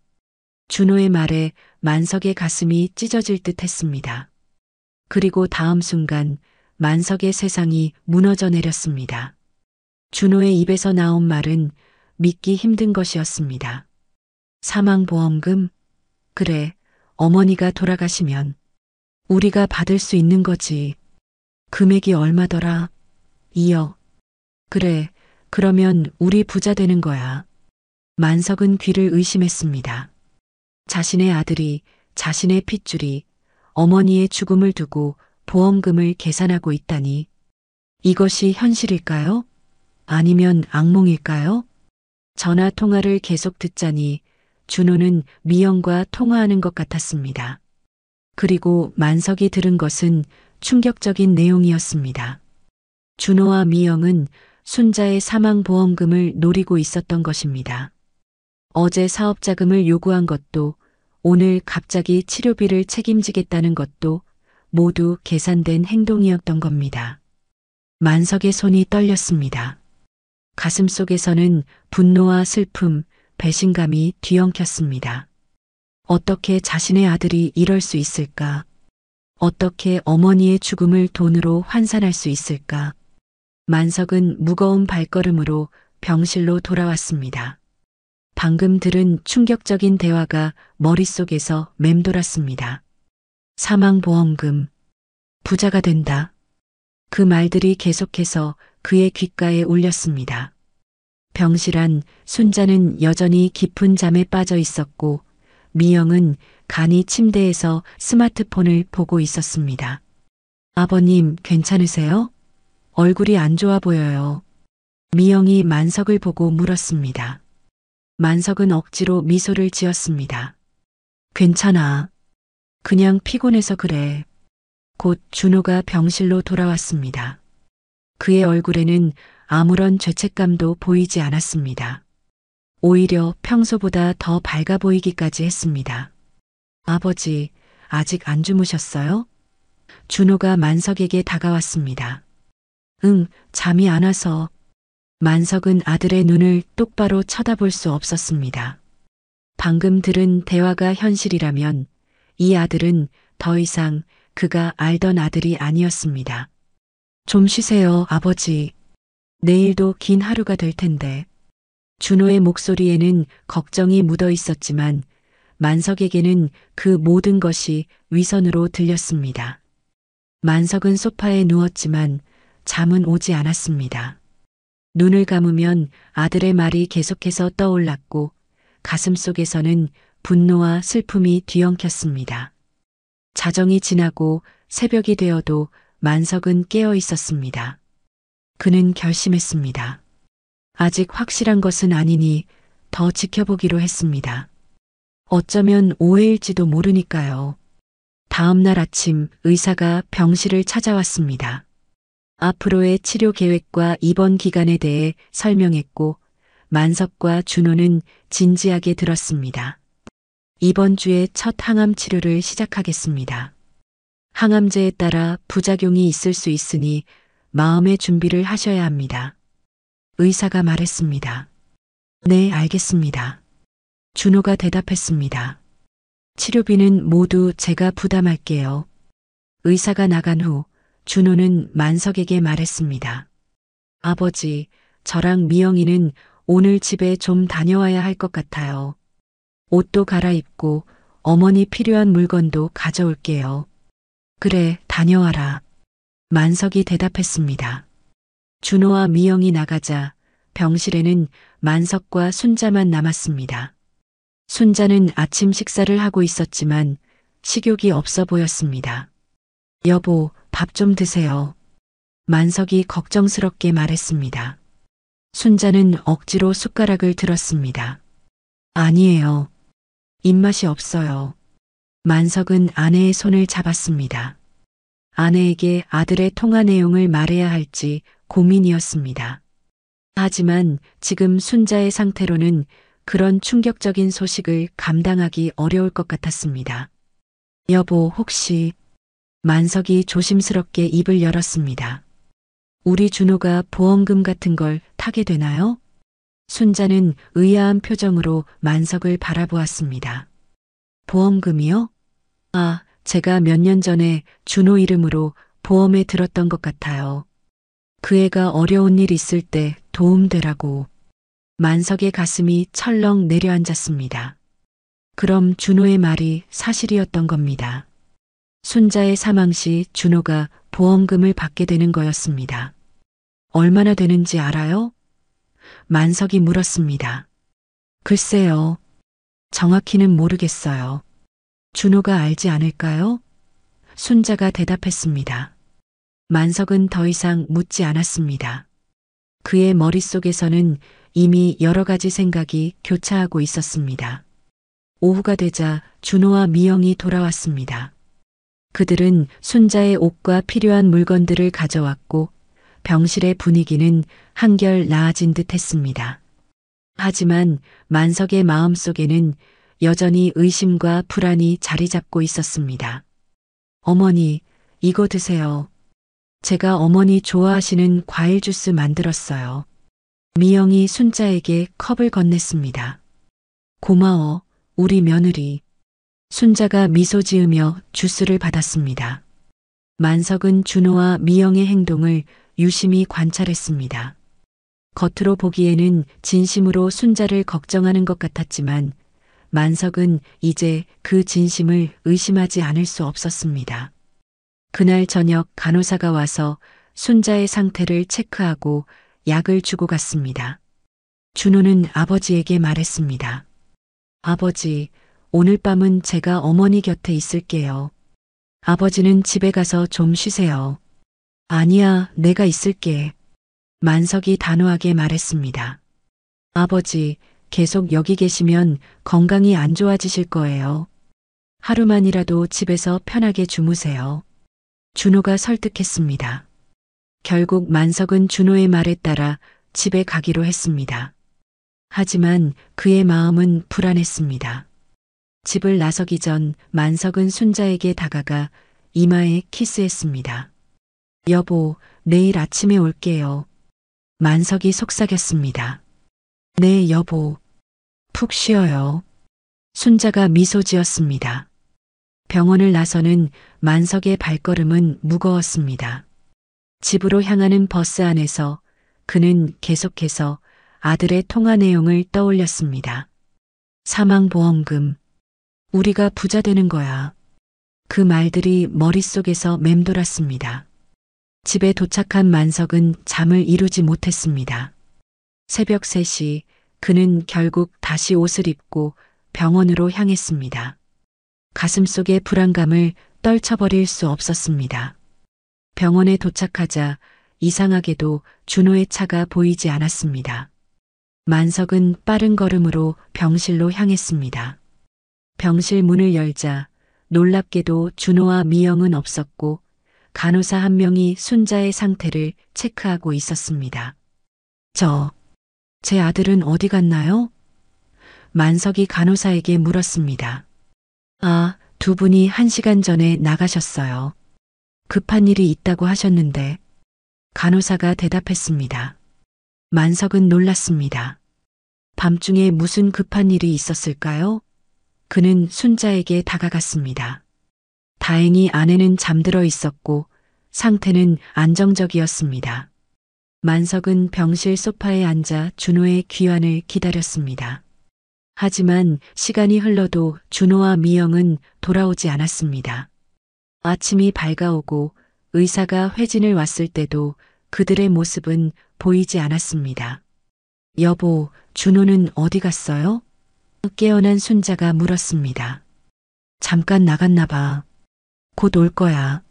준호의 말에 만석의 가슴이 찢어질 듯 했습니다. 그리고 다음 순간 만석의 세상이 무너져 내렸습니다. 준호의 입에서 나온 말은 믿기 힘든 것이었습니다. 사망보험금? 그래, 어머니가 돌아가시면 우리가 받을 수 있는 거지. 금액이 얼마더라? 2억. 그래, 그러면 우리 부자 되는 거야. 만석은 귀를 의심했습니다. 자신의 아들이 자신의 핏줄이 어머니의 죽음을 두고 보험금을 계산하고 있다니. 이것이 현실일까요? 아니면 악몽일까요? 전화 통화를 계속 듣자니 준호는 미영과 통화하는 것 같았습니다. 그리고 만석이 들은 것은 충격적인 내용이었습니다. 준호와 미영은 순자의 사망보험금을 노리고 있었던 것입니다. 어제 사업자금을 요구한 것도 오늘 갑자기 치료비를 책임지겠다는 것도 모두 계산된 행동이었던 겁니다. 만석의 손이 떨렸습니다. 가슴속에서는 분노와 슬픔, 배신감이 뒤엉켰습니다. 어떻게 자신의 아들이 이럴 수 있을까? 어떻게 어머니의 죽음을 돈으로 환산할 수 있을까? 만석은 무거운 발걸음으로 병실로 돌아왔습니다. 방금 들은 충격적인 대화가 머릿속에서 맴돌았습니다. 사망보험금, 부자가 된다. 그 말들이 계속해서 그의 귓가에 울렸습니다. 병실 안 순자는 여전히 깊은 잠에 빠져 있었고 미영은 간이 침대에서 스마트폰을 보고 있었습니다. 아버님, 괜찮으세요? 얼굴이 안 좋아 보여요. 미영이 만석을 보고 물었습니다. 만석은 억지로 미소를 지었습니다. 괜찮아. 그냥 피곤해서 그래. 곧 준호가 병실로 돌아왔습니다. 그의 얼굴에는 아무런 죄책감도 보이지 않았습니다. 오히려 평소보다 더 밝아 보이기까지 했습니다. 아버지, 아직 안 주무셨어요? 준호가 만석에게 다가왔습니다. 응, 잠이 안 와서. 만석은 아들의 눈을 똑바로 쳐다볼 수 없었습니다. 방금 들은 대화가 현실이라면 이 아들은 더 이상 그가 알던 아들이 아니었습니다. 좀 쉬세요, 아버지. 내일도 긴 하루가 될 텐데. 준호의 목소리에는 걱정이 묻어 있었지만 만석에게는 그 모든 것이 위선으로 들렸습니다. 만석은 소파에 누웠지만 잠은 오지 않았습니다. 눈을 감으면 아들의 말이 계속해서 떠올랐고 가슴속에서는 분노와 슬픔이 뒤엉켰습니다. 자정이 지나고 새벽이 되어도 만석은 깨어 있었습니다. 그는 결심했습니다. 아직 확실한 것은 아니니 더 지켜보기로 했습니다. 어쩌면 오해일지도 모르니까요. 다음 날 아침 의사가 병실을 찾아왔습니다. 앞으로의 치료 계획과 입원 기간에 대해 설명했고 만석과 준호는 진지하게 들었습니다. 이번 주에 첫 항암 치료를 시작하겠습니다. 항암제에 따라 부작용이 있을 수 있으니 마음의 준비를 하셔야 합니다. 의사가 말했습니다. 네, 알겠습니다. 준호가 대답했습니다. 치료비는 모두 제가 부담할게요. 의사가 나간 후 준호는 만석에게 말했습니다. 아버지, 저랑 미영이는 오늘 집에 좀 다녀와야 할 것 같아요. 옷도 갈아입고 어머니 필요한 물건도 가져올게요. 그래, 다녀와라. 만석이 대답했습니다. 준호와 미영이 나가자 병실에는 만석과 순자만 남았습니다. 순자는 아침 식사를 하고 있었지만 식욕이 없어 보였습니다. 여보, 밥 좀 드세요. 만석이 걱정스럽게 말했습니다. 순자는 억지로 숟가락을 들었습니다. 아니에요. 입맛이 없어요. 만석은 아내의 손을 잡았습니다. 아내에게 아들의 통화 내용을 말해야 할지 고민이었습니다. 하지만 지금 순자의 상태로는 그런 충격적인 소식을 감당하기 어려울 것 같았습니다. 여보, 혹시... 만석이 조심스럽게 입을 열었습니다. 우리 준호가 보험금 같은 걸 타게 되나요? 순자는 의아한 표정으로 만석을 바라보았습니다. 보험금이요? 아, 제가 몇 년 전에 준호 이름으로 보험에 들었던 것 같아요. 그 애가 어려운 일 있을 때 도움되라고. 만석의 가슴이 철렁 내려앉았습니다. 그럼 준호의 말이 사실이었던 겁니다. 순자의 사망 시 준호가 보험금을 받게 되는 거였습니다. 얼마나 되는지 알아요? 만석이 물었습니다. 글쎄요. 정확히는 모르겠어요. 준호가 알지 않을까요? 순자가 대답했습니다. 만석은 더 이상 묻지 않았습니다. 그의 머릿속에서는 이미 여러 가지 생각이 교차하고 있었습니다. 오후가 되자 준호와 미영이 돌아왔습니다. 그들은 순자의 옷과 필요한 물건들을 가져왔고 병실의 분위기는 한결 나아진 듯 했습니다. 하지만 만석의 마음속에는 여전히 의심과 불안이 자리 잡고 있었습니다. 어머니, 이거 드세요. 제가 어머니 좋아하시는 과일 주스 만들었어요. 미영이 순자에게 컵을 건넸습니다. 고마워, 우리 며느리. 순자가 미소 지으며 주스를 받았습니다. 만석은 준호와 미영의 행동을 유심히 관찰했습니다. 겉으로 보기에는 진심으로 순자를 걱정하는 것 같았지만 만석은 이제 그 진심을 의심하지 않을 수 없었습니다. 그날 저녁 간호사가 와서 순자의 상태를 체크하고 약을 주고 갔습니다. 준호는 아버지에게 말했습니다. 아버지, 오늘 밤은 제가 어머니 곁에 있을게요. 아버지는 집에 가서 좀 쉬세요. 아니야, 내가 있을게. 만석이 단호하게 말했습니다. 아버지, 계속 여기 계시면 건강이 안 좋아지실 거예요. 하루만이라도 집에서 편하게 주무세요. 준호가 설득했습니다. 결국 만석은 준호의 말에 따라 집에 가기로 했습니다. 하지만 그의 마음은 불안했습니다. 집을 나서기 전 만석은 순자에게 다가가 이마에 키스했습니다. 여보, 내일 아침에 올게요. 만석이 속삭였습니다. 네, 여보. 푹 쉬어요. 순자가 미소 지었습니다. 병원을 나서는 만석의 발걸음은 무거웠습니다. 집으로 향하는 버스 안에서 그는 계속해서 아들의 통화 내용을 떠올렸습니다. 사망보험금. 우리가 부자 되는 거야. 그 말들이 머릿속에서 맴돌았습니다. 집에 도착한 만석은 잠을 이루지 못했습니다. 새벽 3시 그는 결국 다시 옷을 입고 병원으로 향했습니다. 가슴속의 불안감을 떨쳐버릴 수 없었습니다. 병원에 도착하자 이상하게도 준호의 차가 보이지 않았습니다. 만석은 빠른 걸음으로 병실로 향했습니다. 병실 문을 열자 놀랍게도 준호와 미영은 없었고 간호사 한 명이 순자의 상태를 체크하고 있었습니다. 제 아들은 어디 갔나요? 만석이 간호사에게 물었습니다. 아, 두 분이 1시간 전에 나가셨어요. 급한 일이 있다고 하셨는데 간호사가 대답했습니다. 만석은 놀랐습니다. 밤중에 무슨 급한 일이 있었을까요? 그는 순자에게 다가갔습니다. 다행히 아내는 잠들어 있었고 상태는 안정적이었습니다. 만석은 병실 소파에 앉아 준호의 귀환을 기다렸습니다. 하지만 시간이 흘러도 준호와 미영은 돌아오지 않았습니다. 아침이 밝아오고 의사가 회진을 왔을 때도 그들의 모습은 보이지 않았습니다. 여보, 준호는 어디 갔어요? 깨어난 순자가 물었습니다. 잠깐 나갔나 봐. 곧 올 거야.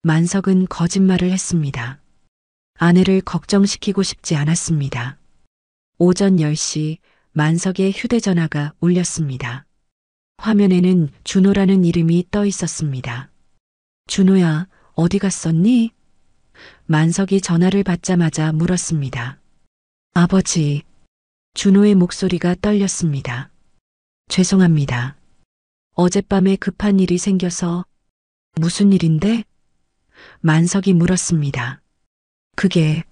만석은 거짓말을 했습니다. 아내를 걱정시키고 싶지 않았습니다. 오전 10시 만석의 휴대전화가 울렸습니다. 화면에는 준호라는 이름이 떠 있었습니다. 준호야, 어디 갔었니? 만석이 전화를 받자마자 물었습니다. 아버지. 준호의 목소리가 떨렸습니다. 죄송합니다. 어젯밤에 급한 일이 생겨서. 무슨 일인데? 만석이 물었습니다. 그게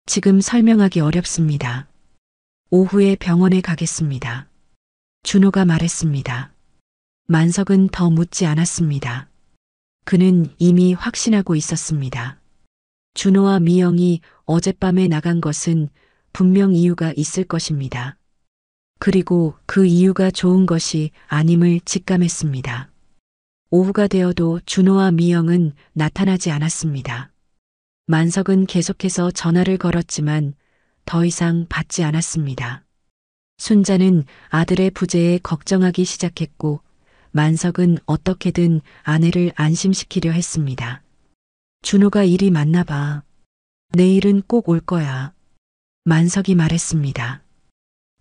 지금 설명하기 어렵습니다. 오후에 병원에 가겠습니다. 준호가 말했습니다. 만석은 더 묻지 않았습니다. 그는 이미 확신하고 있었습니다. 준호와 미영이 어젯밤에 나간 것은 분명 이유가 있을 것입니다. 그리고 그 이유가 좋은 것이 아님을 직감했습니다. 오후가 되어도 준호와 미영은 나타나지 않았습니다. 만석은 계속해서 전화를 걸었지만 더 이상 받지 않았습니다. 순자는 아들의 부재에 걱정하기 시작했고 만석은 어떻게든 아내를 안심시키려 했습니다. 준호가 일이 많나 봐. 내일은 꼭 올 거야. 만석이 말했습니다.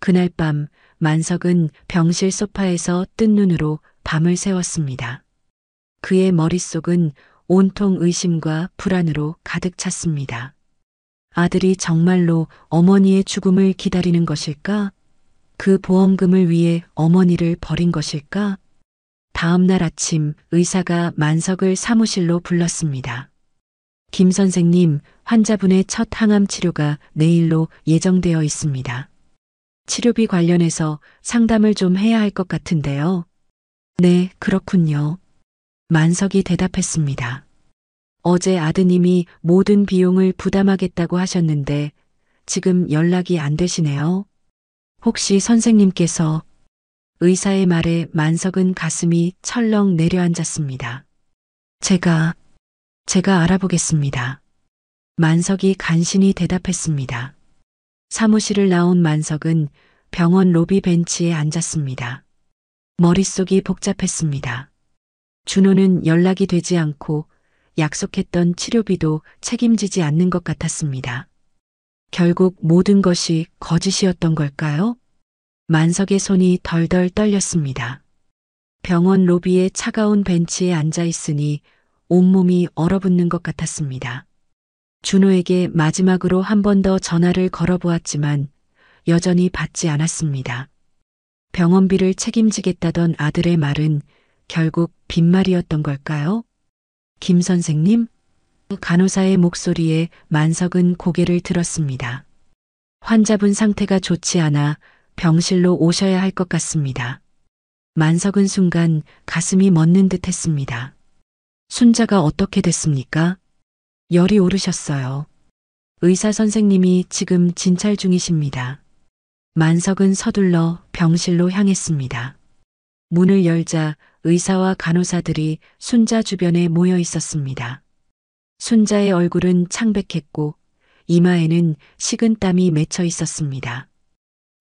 그날 밤 만석은 병실 소파에서 뜬 눈으로 밤을 새웠습니다. 그의 머릿속은 온통 의심과 불안으로 가득 찼습니다. 아들이 정말로 어머니의 죽음을 기다리는 것일까? 그 보험금을 위해 어머니를 버린 것일까? 다음 날 아침 의사가 만석을 사무실로 불렀습니다. 김 선생님, 환자분의 첫 항암 치료가 내일로 예정되어 있습니다. 치료비 관련해서 상담을 좀 해야 할 것 같은데요. 네, 그렇군요. 만석이 대답했습니다. 어제 아드님이 모든 비용을 부담하겠다고 하셨는데 지금 연락이 안 되시네요. 혹시 선생님께서. 의사의 말에 만석은 가슴이 철렁 내려앉았습니다. 제가 알아보겠습니다. 만석이 간신히 대답했습니다. 사무실을 나온 만석은 병원 로비 벤치에 앉았습니다. 머릿속이 복잡했습니다. 준호는 연락이 되지 않고 약속했던 치료비도 책임지지 않는 것 같았습니다. 결국 모든 것이 거짓이었던 걸까요? 만석의 손이 덜덜 떨렸습니다. 병원 로비의 차가운 벤치에 앉아 있으니 온몸이 얼어붙는 것 같았습니다. 준호에게 마지막으로 한 번 더 전화를 걸어보았지만 여전히 받지 않았습니다. 병원비를 책임지겠다던 아들의 말은 결국 빈말이었던 걸까요? 김 선생님? 간호사의 목소리에 만석은 고개를 들었습니다. 환자분 상태가 좋지 않아 병실로 오셔야 할 것 같습니다. 만석은 순간 가슴이 멎는 듯 했습니다. 순자가 어떻게 됐습니까? 열이 오르셨어요. 의사 선생님이 지금 진찰 중이십니다. 만석은 서둘러 병실로 향했습니다. 문을 열자 의사와 간호사들이 순자 주변에 모여 있었습니다. 순자의 얼굴은 창백했고 이마에는 식은땀이 맺혀 있었습니다.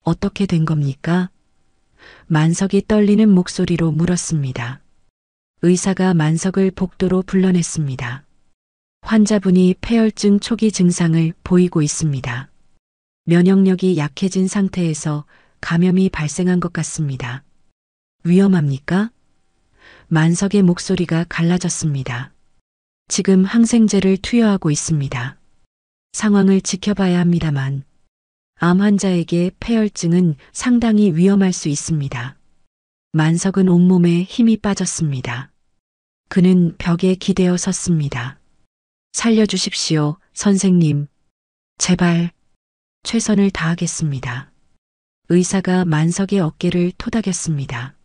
어떻게 된 겁니까? 만석이 떨리는 목소리로 물었습니다. 의사가 만석을 복도로 불러냈습니다. 환자분이 폐혈증 초기 증상을 보이고 있습니다. 면역력이 약해진 상태에서 감염이 발생한 것 같습니다. 위험합니까? 만석의 목소리가 갈라졌습니다. 지금 항생제를 투여하고 있습니다. 상황을 지켜봐야 합니다만 암 환자에게 폐혈증은 상당히 위험할 수 있습니다. 만석은 온몸에 힘이 빠졌습니다. 그는 벽에 기대어 섰습니다. 살려주십시오, 선생님. 제발, 최선을 다하겠습니다. 의사가 만석의 어깨를 토닥였습니다.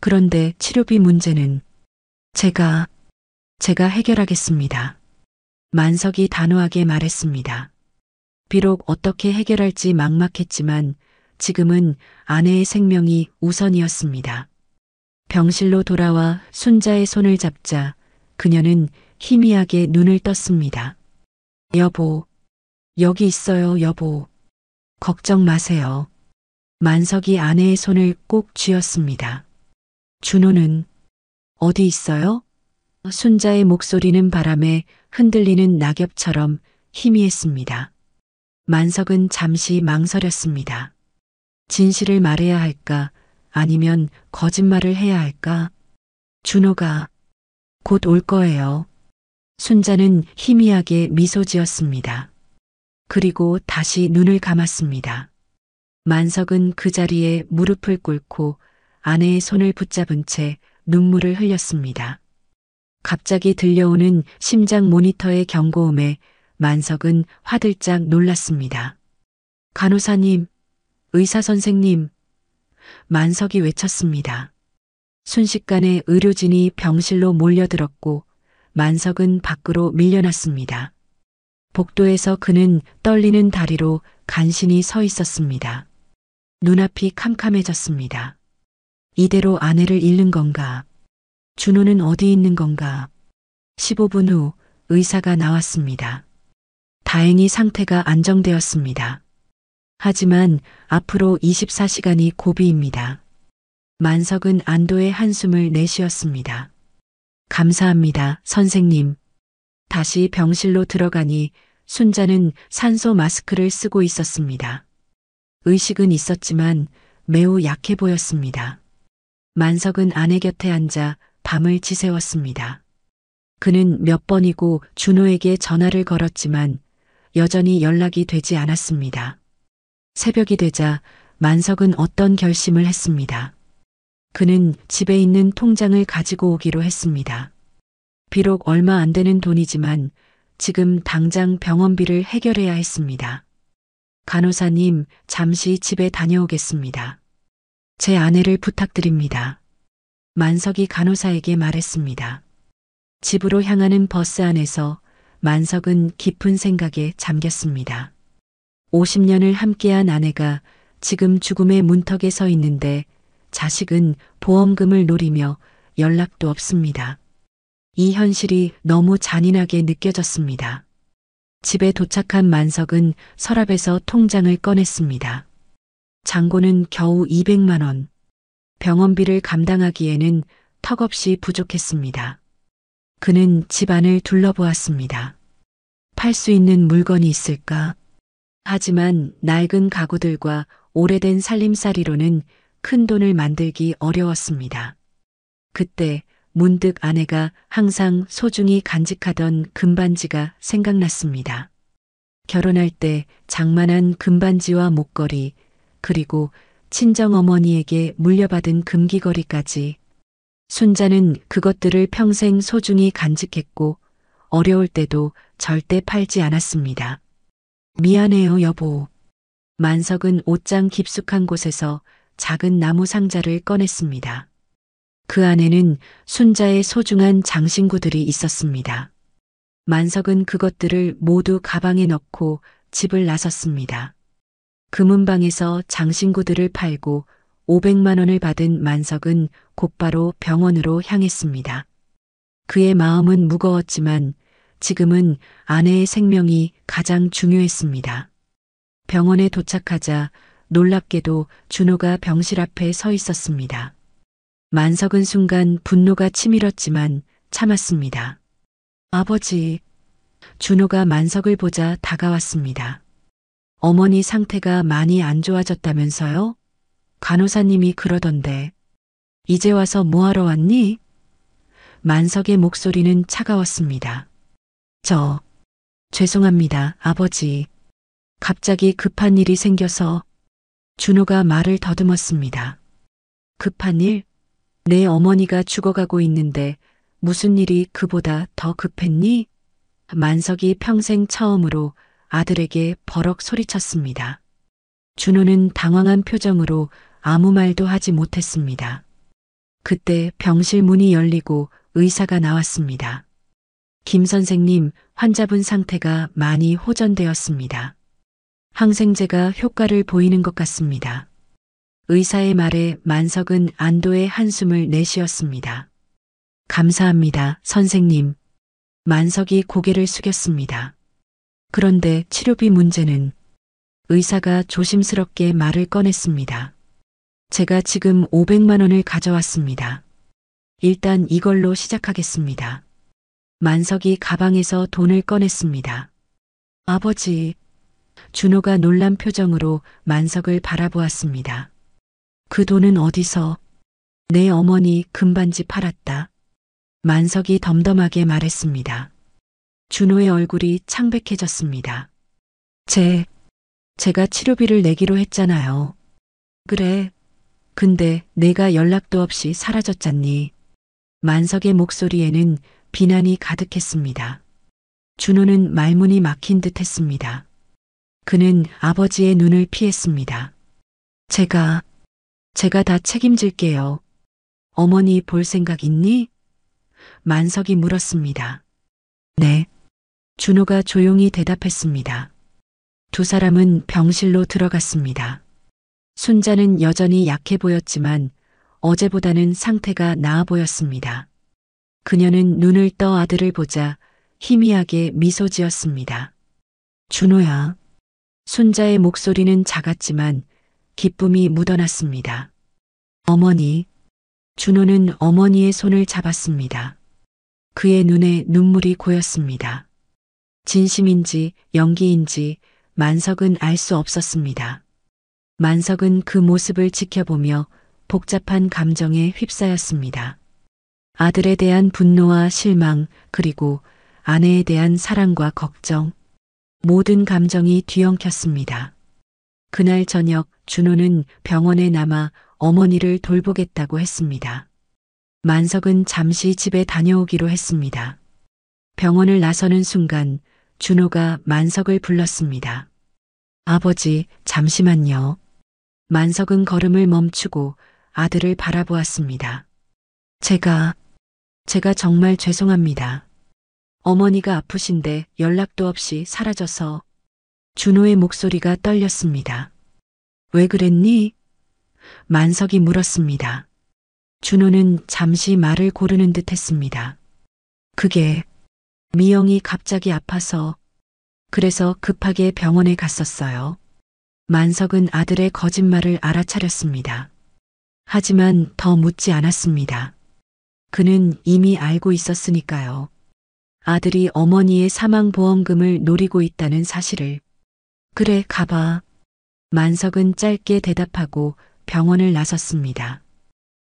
그런데 치료비 문제는 제가 해결하겠습니다. 만석이 단호하게 말했습니다. 비록 어떻게 해결할지 막막했지만 지금은 아내의 생명이 우선이었습니다. 병실로 돌아와 순자의 손을 잡자 그녀는 희미하게 눈을 떴습니다. 여보, 여기 있어요, 여보. 걱정 마세요. 만석이 아내의 손을 꼭 쥐었습니다. 준호는 어디 있어요? 순자의 목소리는 바람에 흔들리는 낙엽처럼 희미했습니다. 만석은 잠시 망설였습니다. 진실을 말해야 할까? 아니면 거짓말을 해야 할까? 준호가 곧 올 거예요. 순자는 희미하게 미소 지었습니다. 그리고 다시 눈을 감았습니다. 만석은 그 자리에 무릎을 꿇고 아내의 손을 붙잡은 채 눈물을 흘렸습니다. 갑자기 들려오는 심장 모니터의 경고음에 만석은 화들짝 놀랐습니다. 간호사님, 의사 선생님, 만석이 외쳤습니다. 순식간에 의료진이 병실로 몰려들었고 만석은 밖으로 밀려났습니다. 복도에서 그는 떨리는 다리로 간신히 서 있었습니다. 눈앞이 캄캄해졌습니다. 이대로 아내를 잃는 건가? 준호는 어디 있는 건가? 15분 후 의사가 나왔습니다. 다행히 상태가 안정되었습니다. 하지만 앞으로 24시간이 고비입니다. 만석은 안도의 한숨을 내쉬었습니다. 감사합니다, 선생님. 다시 병실로 들어가니 순자는 산소 마스크를 쓰고 있었습니다. 의식은 있었지만 매우 약해 보였습니다. 만석은 아내 곁에 앉아 밤을 지새웠습니다. 그는 몇 번이고 준호에게 전화를 걸었지만 여전히 연락이 되지 않았습니다. 새벽이 되자 만석은 어떤 결심을 했습니다. 그는 집에 있는 통장을 가지고 오기로 했습니다. 비록 얼마 안 되는 돈이지만 지금 당장 병원비를 해결해야 했습니다. 간호사님, 잠시 집에 다녀오겠습니다. 제 아내를 부탁드립니다. 만석이 간호사에게 말했습니다. 집으로 향하는 버스 안에서 만석은 깊은 생각에 잠겼습니다. 50년을 함께한 아내가 지금 죽음의 문턱에 서 있는데 자식은 보험금을 노리며 연락도 없습니다. 이 현실이 너무 잔인하게 느껴졌습니다. 집에 도착한 만석은 서랍에서 통장을 꺼냈습니다. 잔고는 겨우 200만 원. 병원비를 감당하기에는 턱없이 부족했습니다. 그는 집안을 둘러보았습니다. 팔 수 있는 물건이 있을까? 하지만 낡은 가구들과 오래된 살림살이로는 큰 돈을 만들기 어려웠습니다. 그때 문득 아내가 항상 소중히 간직하던 금반지가 생각났습니다. 결혼할 때 장만한 금반지와 목걸이, 그리고 친정어머니에게 물려받은 금귀걸이까지. 순자는 그것들을 평생 소중히 간직했고 어려울 때도 절대 팔지 않았습니다. 미안해요, 여보. 만석은 옷장 깊숙한 곳에서 작은 나무 상자를 꺼냈습니다. 그 안에는 순자의 소중한 장신구들이 있었습니다. 만석은 그것들을 모두 가방에 넣고 집을 나섰습니다. 금은방에서 장신구들을 팔고 500만 원을 받은 만석은 곧바로 병원으로 향했습니다. 그의 마음은 무거웠지만 지금은 아내의 생명이 가장 중요했습니다. 병원에 도착하자 놀랍게도 준호가 병실 앞에 서 있었습니다. 만석은 순간 분노가 치밀었지만 참았습니다. 아버지. 준호가 만석을 보자 다가왔습니다. 어머니 상태가 많이 안 좋아졌다면서요? 간호사님이 그러던데. 이제 와서 뭐하러 왔니? 만석의 목소리는 차가웠습니다. 죄송합니다, 아버지. 갑자기 급한 일이 생겨서. 준호가 말을 더듬었습니다. 급한 일? 내 어머니가 죽어가고 있는데 무슨 일이 그보다 더 급했니? 만석이 평생 처음으로 아들에게 버럭 소리쳤습니다. 준호는 당황한 표정으로 아무 말도 하지 못했습니다. 그때 병실 문이 열리고 의사가 나왔습니다. 김 선생님, 환자분 상태가 많이 호전되었습니다. 항생제가 효과를 보이는 것 같습니다. 의사의 말에 만석은 안도의 한숨을 내쉬었습니다. 감사합니다, 선생님. 만석이 고개를 숙였습니다. 그런데 치료비 문제는? 의사가 조심스럽게 말을 꺼냈습니다. 제가 지금 500만 원을 가져왔습니다. 일단 이걸로 시작하겠습니다. 만석이 가방에서 돈을 꺼냈습니다. 아버지. 준호가 놀란 표정으로 만석을 바라보았습니다. 그 돈은 어디서? 내 어머니 금반지 팔았다. 만석이 덤덤하게 말했습니다. 준호의 얼굴이 창백해졌습니다. 제가 치료비를 내기로 했잖아요. 그래. 근데 내가 연락도 없이 사라졌잖니. 만석의 목소리에는 비난이 가득했습니다. 준호는 말문이 막힌 듯 했습니다. 그는 아버지의 눈을 피했습니다. 제가 다 책임질게요. 어머니 볼 생각 있니? 만석이 물었습니다. 네. 준호가 조용히 대답했습니다. 두 사람은 병실로 들어갔습니다. 순자는 여전히 약해 보였지만 어제보다는 상태가 나아 보였습니다. 그녀는 눈을 떠 아들을 보자 희미하게 미소 지었습니다. 준호야. 순자의 목소리는 작았지만 기쁨이 묻어났습니다. 어머니. 준호는 어머니의 손을 잡았습니다. 그의 눈에 눈물이 고였습니다. 진심인지 연기인지 만석은 알 수 없었습니다. 만석은 그 모습을 지켜보며 복잡한 감정에 휩싸였습니다. 아들에 대한 분노와 실망, 그리고 아내에 대한 사랑과 걱정, 모든 감정이 뒤엉켰습니다. 그날 저녁 준호는 병원에 남아 어머니를 돌보겠다고 했습니다. 만석은 잠시 집에 다녀오기로 했습니다. 병원을 나서는 순간 준호가 만석을 불렀습니다. 아버지, 잠시만요. 만석은 걸음을 멈추고 아들을 바라보았습니다. 제가 정말 죄송합니다. 어머니가 아프신데 연락도 없이 사라져서. 준호의 목소리가 떨렸습니다. 왜 그랬니? 만석이 물었습니다. 준호는 잠시 말을 고르는 듯 했습니다. 그게 미영이 갑자기 아파서. 그래서 급하게 병원에 갔었어요. 만석은 아들의 거짓말을 알아차렸습니다. 하지만 더 묻지 않았습니다. 그는 이미 알고 있었으니까요. 아들이 어머니의 사망보험금을 노리고 있다는 사실을. 그래, 가봐. 만석은 짧게 대답하고 병원을 나섰습니다.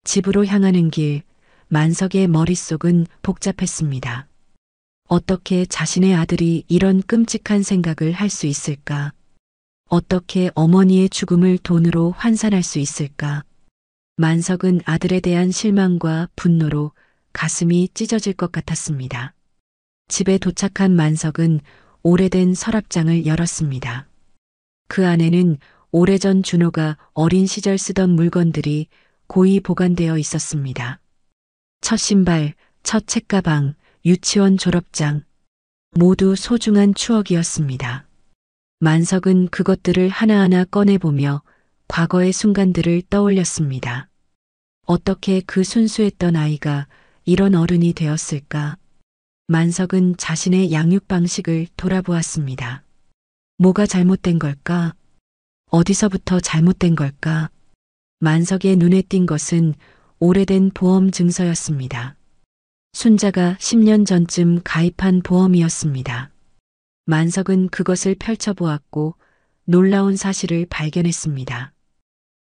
집으로 향하는 길, 만석의 머릿속은 복잡했습니다. 어떻게 자신의 아들이 이런 끔찍한 생각을 할 수 있을까? 어떻게 어머니의 죽음을 돈으로 환산할 수 있을까? 만석은 아들에 대한 실망과 분노로 가슴이 찢어질 것 같았습니다. 집에 도착한 만석은 오래된 서랍장을 열었습니다. 그 안에는 오래전 준호가 어린 시절 쓰던 물건들이 고이 보관되어 있었습니다. 첫 신발, 첫 책가방, 유치원 졸업장, 모두 소중한 추억이었습니다. 만석은 그것들을 하나하나 꺼내보며 과거의 순간들을 떠올렸습니다. 어떻게 그 순수했던 아이가 이런 어른이 되었을까? 만석은 자신의 양육 방식을 돌아보았습니다. 뭐가 잘못된 걸까? 어디서부터 잘못된 걸까? 만석의 눈에 띈 것은 오래된 보험 증서였습니다. 순자가 10년 전쯤 가입한 보험이었습니다. 만석은 그것을 펼쳐보았고 놀라운 사실을 발견했습니다.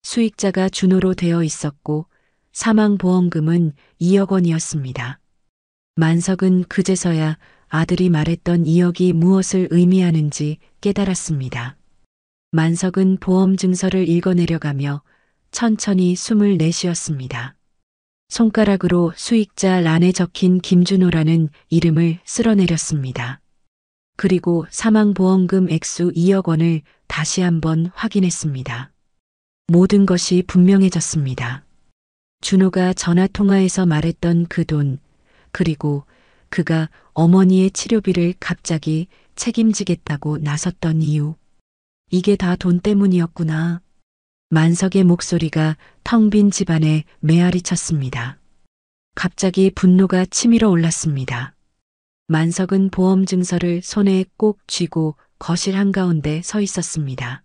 수익자가 준호로 되어 있었고 사망보험금은 2억 원이었습니다. 만석은 그제서야 아들이 말했던 2억이 무엇을 의미하는지 깨달았습니다. 만석은 보험 증서를 읽어내려가며 천천히 숨을 내쉬었습니다. 손가락으로 수익자 란에 적힌 김준호라는 이름을 쓸어내렸습니다. 그리고 사망보험금 액수 2억 원을 다시 한번 확인했습니다. 모든 것이 분명해졌습니다. 준호가 전화통화에서 말했던 그 돈, 그리고 그가 어머니의 치료비를 갑자기 책임지겠다고 나섰던 이유. 이게 다 돈 때문이었구나. 만석의 목소리가 텅 빈 집안에 메아리 쳤습니다. 갑자기 분노가 치밀어 올랐습니다. 만석은 보험 증서를 손에 꼭 쥐고 거실 한가운데 서 있었습니다.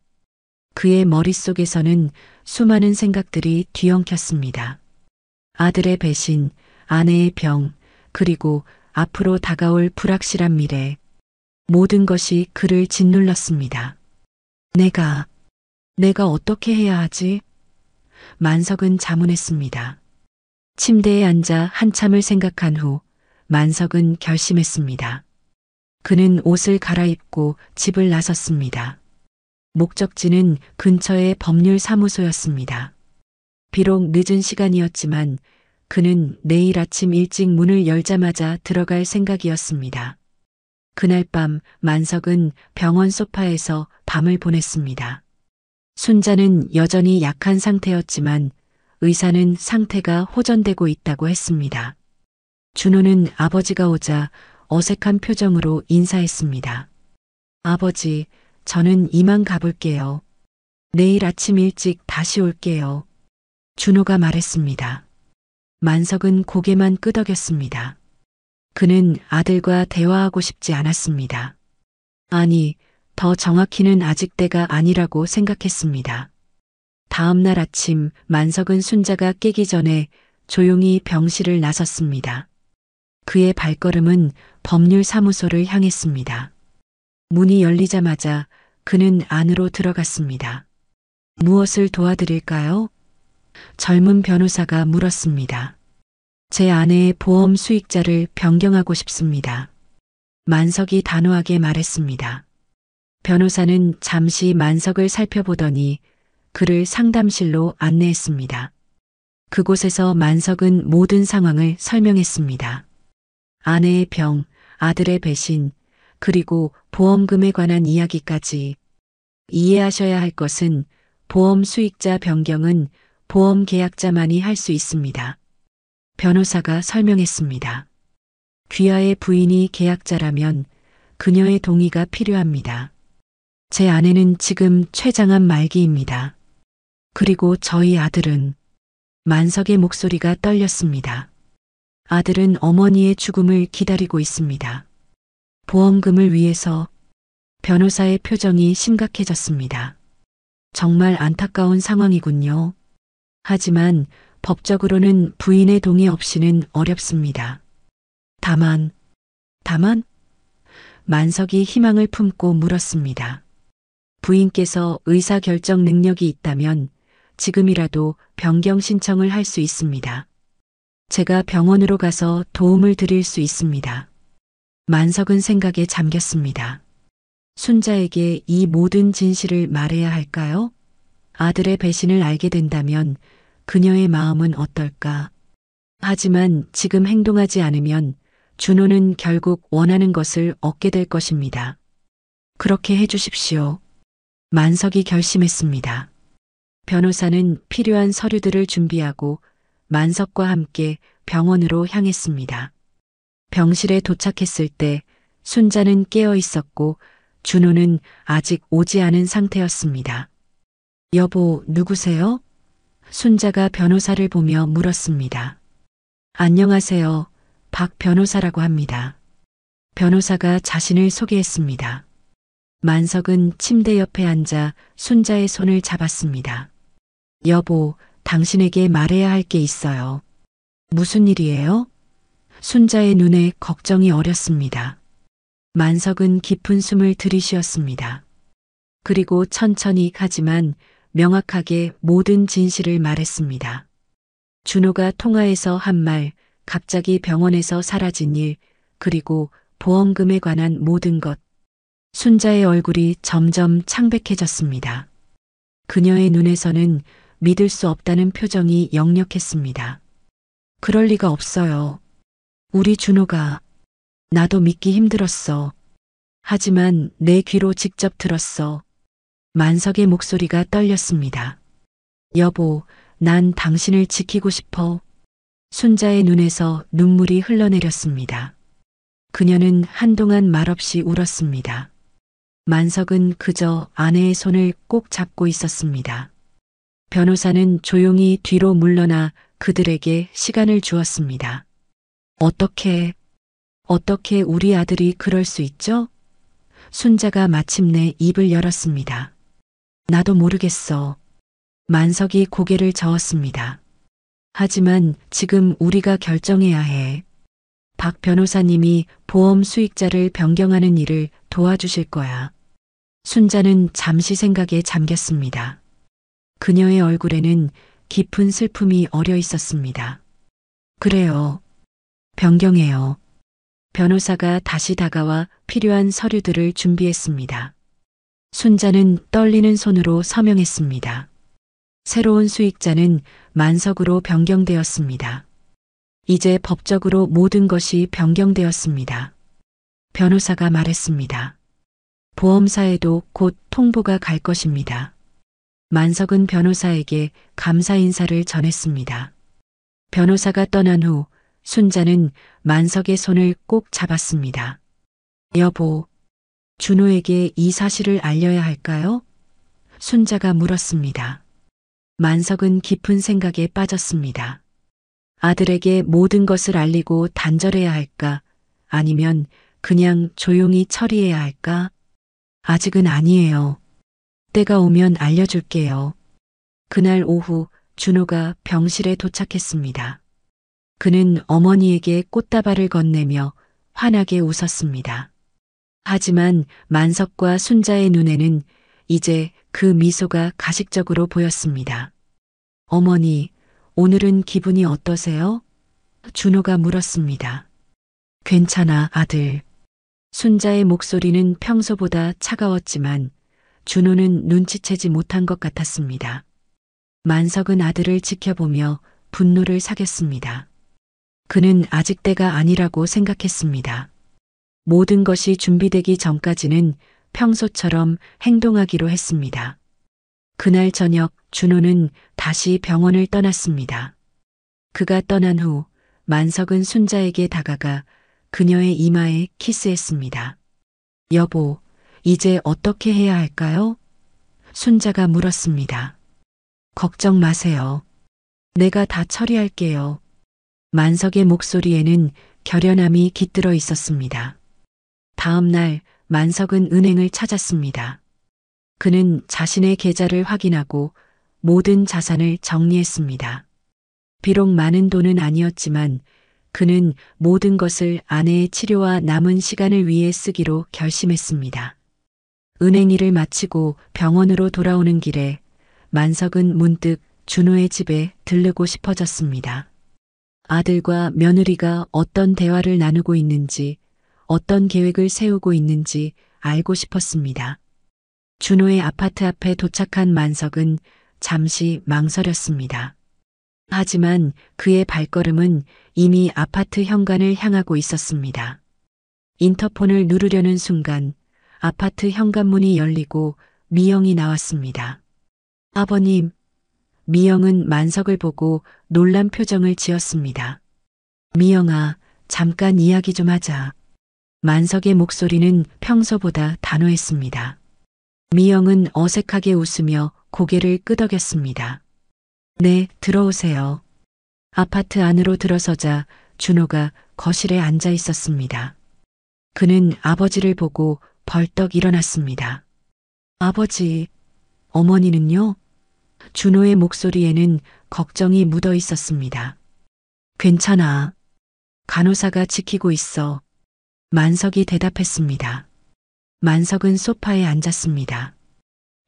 그의 머릿속에서는 수많은 생각들이 뒤엉켰습니다. 아들의 배신, 아내의 병, 그리고 앞으로 다가올 불확실한 미래. 모든 것이 그를 짓눌렀습니다. 내가 어떻게 해야 하지? 만석은 자문했습니다. 침대에 앉아 한참을 생각한 후 만석은 결심했습니다. 그는 옷을 갈아입고 집을 나섰습니다. 목적지는 근처의 법률사무소였습니다. 비록 늦은 시간이었지만 그는 내일 아침 일찍 문을 열자마자 들어갈 생각이었습니다. 그날 밤 만석은 병원 소파에서 밤을 보냈습니다. 순자는 여전히 약한 상태였지만 의사는 상태가 호전되고 있다고 했습니다. 준호는 아버지가 오자 어색한 표정으로 인사했습니다. 아버지, 저는 이만 가볼게요. 내일 아침 일찍 다시 올게요. 준호가 말했습니다. 만석은 고개만 끄덕였습니다. 그는 아들과 대화하고 싶지 않았습니다. 아니, 더 정확히는 아직 때가 아니라고 생각했습니다. 다음 날 아침 만석은 순자가 깨기 전에 조용히 병실을 나섰습니다. 그의 발걸음은 법률사무소를 향했습니다. 문이 열리자마자 그는 안으로 들어갔습니다. 무엇을 도와드릴까요? 젊은 변호사가 물었습니다. 제 아내의 보험 수익자를 변경하고 싶습니다. 만석이 단호하게 말했습니다. 변호사는 잠시 만석을 살펴보더니 그를 상담실로 안내했습니다. 그곳에서 만석은 모든 상황을 설명했습니다. 아내의 병, 아들의 배신, 그리고 보험금에 관한 이야기까지. 이해하셔야 할 것은 보험 수익자 변경은 보험 계약자만이 할 수 있습니다. 변호사가 설명했습니다. 귀하의 부인이 계약자라면 그녀의 동의가 필요합니다. 제 아내는 지금 췌장암 말기입니다. 그리고 저희 아들은. 만석의 목소리가 떨렸습니다. 아들은 어머니의 죽음을 기다리고 있습니다. 보험금을 위해서. 변호사의 표정이 심각해졌습니다. 정말 안타까운 상황이군요. 하지만 법적으로는 부인의 동의 없이는 어렵습니다. 다만? 만석이 희망을 품고 물었습니다. 부인께서 의사결정 능력이 있다면 지금이라도 변경 신청을 할 수 있습니다. 제가 병원으로 가서 도움을 드릴 수 있습니다. 만석은 생각에 잠겼습니다. 순자에게 이 모든 진실을 말해야 할까요? 아들의 배신을 알게 된다면 그녀의 마음은 어떨까? 하지만 지금 행동하지 않으면 준호는 결국 원하는 것을 얻게 될 것입니다. 그렇게 해주십시오. 만석이 결심했습니다. 변호사는 필요한 서류들을 준비하고 만석과 함께 병원으로 향했습니다. 병실에 도착했을 때 순자는 깨어 있었고 준호는 아직 오지 않은 상태였습니다. 여보, 누구세요? 순자가 변호사를 보며 물었습니다. 안녕하세요. 박 변호사라고 합니다. 변호사가 자신을 소개했습니다. 만석은 침대 옆에 앉아 순자의 손을 잡았습니다. 여보, 당신에게 말해야 할 게 있어요. 무슨 일이에요? 순자의 눈에 걱정이 어렸습니다. 만석은 깊은 숨을 들이쉬었습니다. 그리고 천천히 하지만 명확하게 모든 진실을 말했습니다. 준호가 통화에서 한 말, 갑자기 병원에서 사라진 일, 그리고 보험금에 관한 모든 것. 순자의 얼굴이 점점 창백해졌습니다. 그녀의 눈에서는 믿을 수 없다는 표정이 역력했습니다. 그럴 리가 없어요. 우리 준호가. 나도 믿기 힘들었어. 하지만 내 귀로 직접 들었어. 만석의 목소리가 떨렸습니다. 여보, 난 당신을 지키고 싶어. 순자의 눈에서 눈물이 흘러내렸습니다. 그녀는 한동안 말없이 울었습니다. 만석은 그저 아내의 손을 꼭 잡고 있었습니다. 변호사는 조용히 뒤로 물러나 그들에게 시간을 주었습니다. 어떻게 우리 아들이 그럴 수 있죠? 순자가 마침내 입을 열었습니다. 나도 모르겠어. 만석이 고개를 저었습니다. 하지만 지금 우리가 결정해야 해. 박 변호사님이 보험 수익자를 변경하는 일을 도와주실 거야. 순자는 잠시 생각에 잠겼습니다. 그녀의 얼굴에는 깊은 슬픔이 어려 있었습니다. 그래요. 변경해요. 변호사가 다시 다가와 필요한 서류들을 준비했습니다. 순자는 떨리는 손으로 서명했습니다. 새로운 수익자는 만석으로 변경되었습니다. 이제 법적으로 모든 것이 변경되었습니다. 변호사가 말했습니다. 보험사에도 곧 통보가 갈 것입니다. 만석은 변호사에게 감사 인사를 전했습니다. 변호사가 떠난 후 순자는 만석의 손을 꼭 잡았습니다. 여보, 준호에게 이 사실을 알려야 할까요? 순자가 물었습니다. 만석은 깊은 생각에 빠졌습니다. 아들에게 모든 것을 알리고 단절해야 할까? 아니면 그냥 조용히 처리해야 할까? 아직은 아니에요. 때가 오면 알려줄게요. 그날 오후 준호가 병실에 도착했습니다. 그는 어머니에게 꽃다발을 건네며 환하게 웃었습니다. 하지만 만석과 순자의 눈에는 이제 그 미소가 가식적으로 보였습니다. 어머니, 오늘은 기분이 어떠세요? 준호가 물었습니다. 괜찮아, 아들. 순자의 목소리는 평소보다 차가웠지만 준호는 눈치채지 못한 것 같았습니다. 만석은 아들을 지켜보며 분노를 사겼습니다. 그는 아직 때가 아니라고 생각했습니다. 모든 것이 준비되기 전까지는 평소처럼 행동하기로 했습니다. 그날 저녁 준호는 다시 병원을 떠났습니다. 그가 떠난 후 만석은 순자에게 다가가 그녀의 이마에 키스했습니다. 여보, 이제 어떻게 해야 할까요? 순자가 물었습니다. 걱정 마세요. 내가 다 처리할게요. 만석의 목소리에는 결연함이 깃들어 있었습니다. 다음 날 만석은 은행을 찾았습니다. 그는 자신의 계좌를 확인하고 모든 자산을 정리했습니다. 비록 많은 돈은 아니었지만 그는 모든 것을 아내의 치료와 남은 시간을 위해 쓰기로 결심했습니다. 은행 일을 마치고 병원으로 돌아오는 길에 만석은 문득 준호의 집에 들르고 싶어졌습니다. 아들과 며느리가 어떤 대화를 나누고 있는지, 어떤 계획을 세우고 있는지 알고 싶었습니다. 준호의 아파트 앞에 도착한 만석은 잠시 망설였습니다. 하지만 그의 발걸음은 이미 아파트 현관을 향하고 있었습니다. 인터폰을 누르려는 순간 아파트 현관문이 열리고 미영이 나왔습니다. 아버님. 미영은 만석을 보고 놀란 표정을 지었습니다. 미영아, 잠깐 이야기 좀 하자. 만석의 목소리는 평소보다 단호했습니다. 미영은 어색하게 웃으며 고개를 끄덕였습니다. 네, 들어오세요. 아파트 안으로 들어서자 준호가 거실에 앉아 있었습니다. 그는 아버지를 보고 벌떡 일어났습니다. 아버지, 어머니는요? 준호의 목소리에는 걱정이 묻어 있었습니다. 괜찮아. 간호사가 지키고 있어. 만석이 대답했습니다. 만석은 소파에 앉았습니다.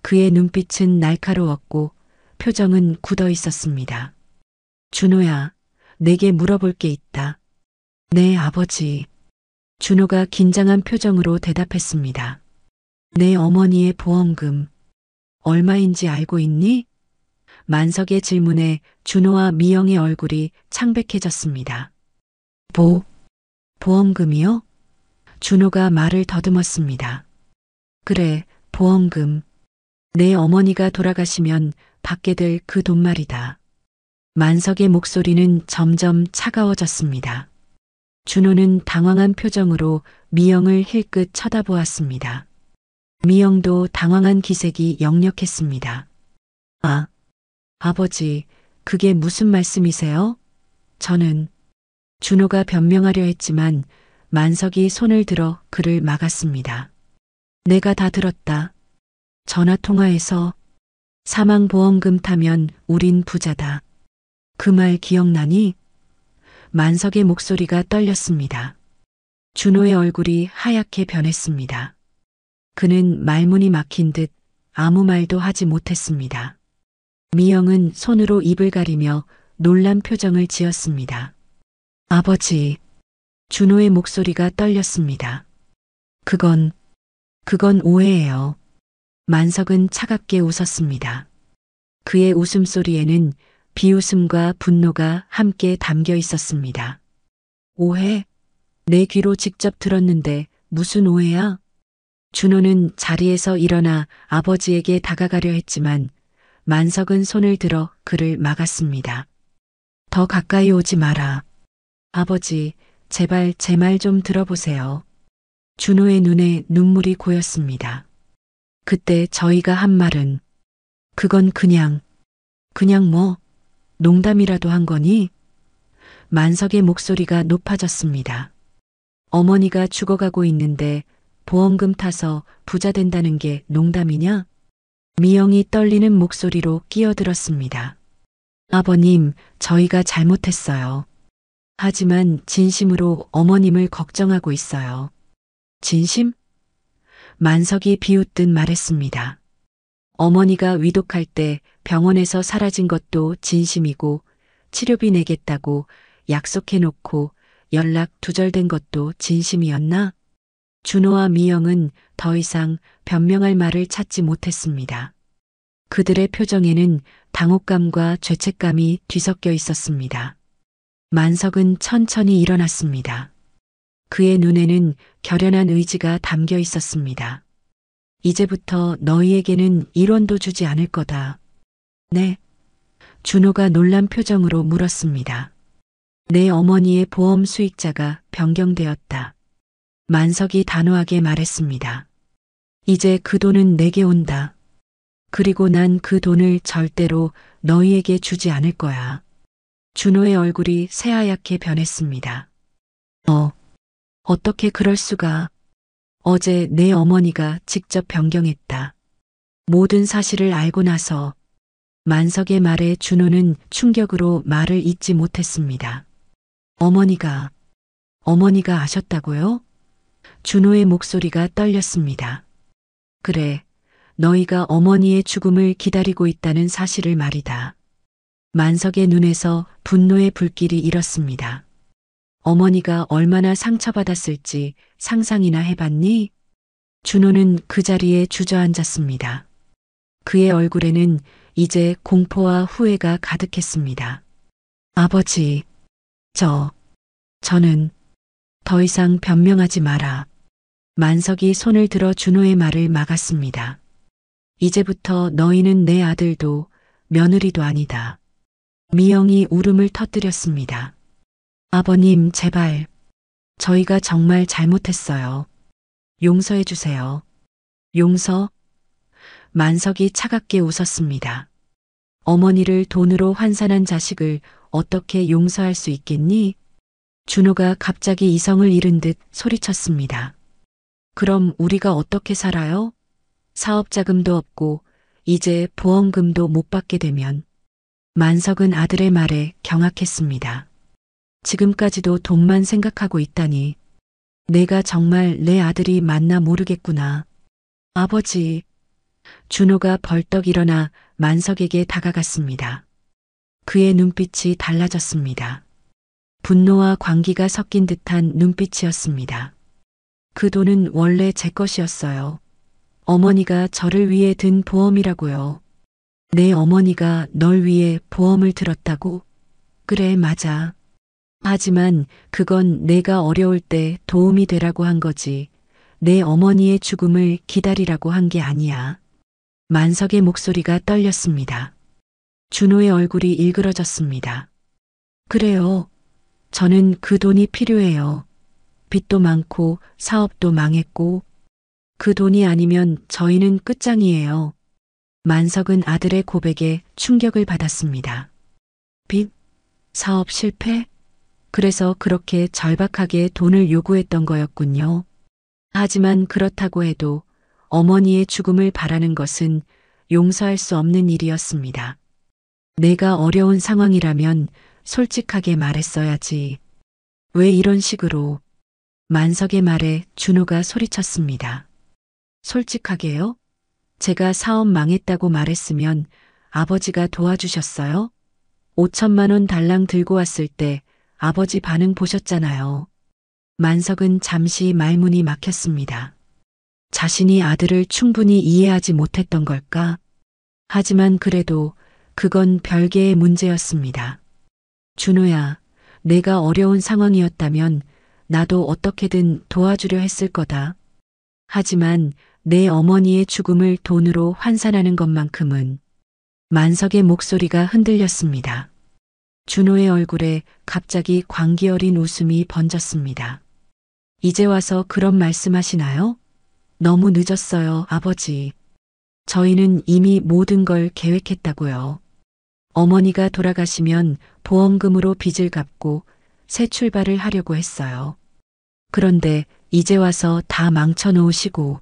그의 눈빛은 날카로웠고 표정은 굳어 있었습니다. 준호야, 내게 물어볼 게 있다. 네, 아버지. 준호가 긴장한 표정으로 대답했습니다. 내 어머니의 보험금 얼마인지 알고 있니? 만석의 질문에 준호와 미영의 얼굴이 창백해졌습니다. 보험금이요? 준호가 말을 더듬었습니다. 그래, 보험금. 내 어머니가 돌아가시면 받게 될 그 돈 말이다. 만석의 목소리는 점점 차가워졌습니다. 준호는 당황한 표정으로 미영을 힐끗 쳐다보았습니다. 미영도 당황한 기색이 역력했습니다. 아버지, 그게 무슨 말씀이세요? 저는 준호가 변명하려 했지만 만석이 손을 들어 그를 막았습니다. 내가 다 들었다. 전화통화에서 사망보험금 타면 우린 부자다. 그 말 기억나니? 만석의 목소리가 떨렸습니다. 준호의 얼굴이 하얗게 변했습니다. 그는 말문이 막힌 듯 아무 말도 하지 못했습니다. 미영은 손으로 입을 가리며 놀란 표정을 지었습니다. 아버지, 준호의 목소리가 떨렸습니다. 그건 오해예요. 만석은 차갑게 웃었습니다. 그의 웃음소리에는 비웃음과 분노가 함께 담겨 있었습니다. 오해? 내 귀로 직접 들었는데 무슨 오해야? 준호는 자리에서 일어나 아버지에게 다가가려 했지만 만석은 손을 들어 그를 막았습니다. 더 가까이 오지 마라. 아버지, 제발 제 말 좀 들어보세요. 준호의 눈에 눈물이 고였습니다. 그때 저희가 한 말은 그건 그냥 뭐 농담이라도 한 거니? 만석의 목소리가 높아졌습니다. 어머니가 죽어가고 있는데 보험금 타서 부자 된다는 게 농담이냐? 미영이 떨리는 목소리로 끼어들었습니다. 아버님, 저희가 잘못했어요. 하지만 진심으로 어머님을 걱정하고 있어요. 진심? 만석이 비웃듯 말했습니다. 어머니가 위독할 때 병원에서 사라진 것도 진심이고 치료비 내겠다고 약속해놓고 연락 두절된 것도 진심이었나? 준호와 미영은 더 이상 변명할 말을 찾지 못했습니다. 그들의 표정에는 당혹감과 죄책감이 뒤섞여 있었습니다. 만석은 천천히 일어났습니다. 그의 눈에는 결연한 의지가 담겨 있었습니다. 이제부터 너희에게는 1원도 주지 않을 거다. 네? 준호가 놀란 표정으로 물었습니다. 내 어머니의 보험 수익자가 변경되었다. 만석이 단호하게 말했습니다. 이제 그 돈은 내게 온다. 그리고 난 그 돈을 절대로 너희에게 주지 않을 거야. 준호의 얼굴이 새하얗게 변했습니다. 어떻게 그럴 수가. 어제 내 어머니가 직접 변경했다. 모든 사실을 알고 나서. 만석의 말에 준호는 충격으로 말을 잇지 못했습니다. 어머니가 아셨다고요? 준호의 목소리가 떨렸습니다. 그래, 너희가 어머니의 죽음을 기다리고 있다는 사실을 말이다. 만석의 눈에서 분노의 불길이 일었습니다. 어머니가 얼마나 상처받았을지 상상이나 해봤니? 준호는 그 자리에 주저앉았습니다. 그의 얼굴에는 이제 공포와 후회가 가득했습니다. 아버지, 저는 더 이상 변명하지 마라. 만석이 손을 들어 준호의 말을 막았습니다. 이제부터 너희는 내 아들도 며느리도 아니다. 미영이 울음을 터뜨렸습니다. 아버님, 제발. 저희가 정말 잘못했어요. 용서해 주세요. 용서? 만석이 차갑게 웃었습니다. 어머니를 돈으로 환산한 자식을 어떻게 용서할 수 있겠니? 준호가 갑자기 이성을 잃은 듯 소리쳤습니다. 그럼 우리가 어떻게 살아요? 사업 자금도 없고 이제 보험금도 못 받게 되면. 만석은 아들의 말에 경악했습니다. 지금까지도 돈만 생각하고 있다니. 내가 정말 내 아들이 맞나 모르겠구나. 아버지. 준호가 벌떡 일어나 만석에게 다가갔습니다. 그의 눈빛이 달라졌습니다. 분노와 광기가 섞인 듯한 눈빛이었습니다. 그 돈은 원래 제 것이었어요. 어머니가 저를 위해 든 보험이라고요. 내 어머니가 널 위해 보험을 들었다고? 그래, 맞아. 하지만 그건 내가 어려울 때 도움이 되라고 한 거지. 내 어머니의 죽음을 기다리라고 한 게 아니야. 만석의 목소리가 떨렸습니다. 준호의 얼굴이 일그러졌습니다. 그래요. 저는 그 돈이 필요해요. 빚도 많고 사업도 망했고 그 돈이 아니면 저희는 끝장이에요. 만석은 아들의 고백에 충격을 받았습니다. 빚? 사업 실패? 그래서 그렇게 절박하게 돈을 요구했던 거였군요. 하지만 그렇다고 해도 어머니의 죽음을 바라는 것은 용서할 수 없는 일이었습니다. 내가 어려운 상황이라면 솔직하게 말했어야지. 왜 이런 식으로? 만석의 말에 준호가 소리쳤습니다. 솔직하게요? 제가 사업 망했다고 말했으면 아버지가 도와주셨어요? 5천만 원 달랑 들고 왔을 때 아버지 반응 보셨잖아요. 만석은 잠시 말문이 막혔습니다. 자신이 아들을 충분히 이해하지 못했던 걸까? 하지만 그래도 그건 별개의 문제였습니다. 준호야, 내가 어려운 상황이었다면 나도 어떻게든 도와주려 했을 거다. 하지만 내 어머니의 죽음을 돈으로 환산하는 것만큼은 만석의 목소리가 흔들렸습니다. 준호의 얼굴에 갑자기 광기 어린 웃음이 번졌습니다. 이제 와서 그런 말씀하시나요? 너무 늦었어요, 아버지. 저희는 이미 모든 걸 계획했다고요. 어머니가 돌아가시면 보험금으로 빚을 갚고 새 출발을 하려고 했어요. 그런데 이제 와서 다 망쳐놓으시고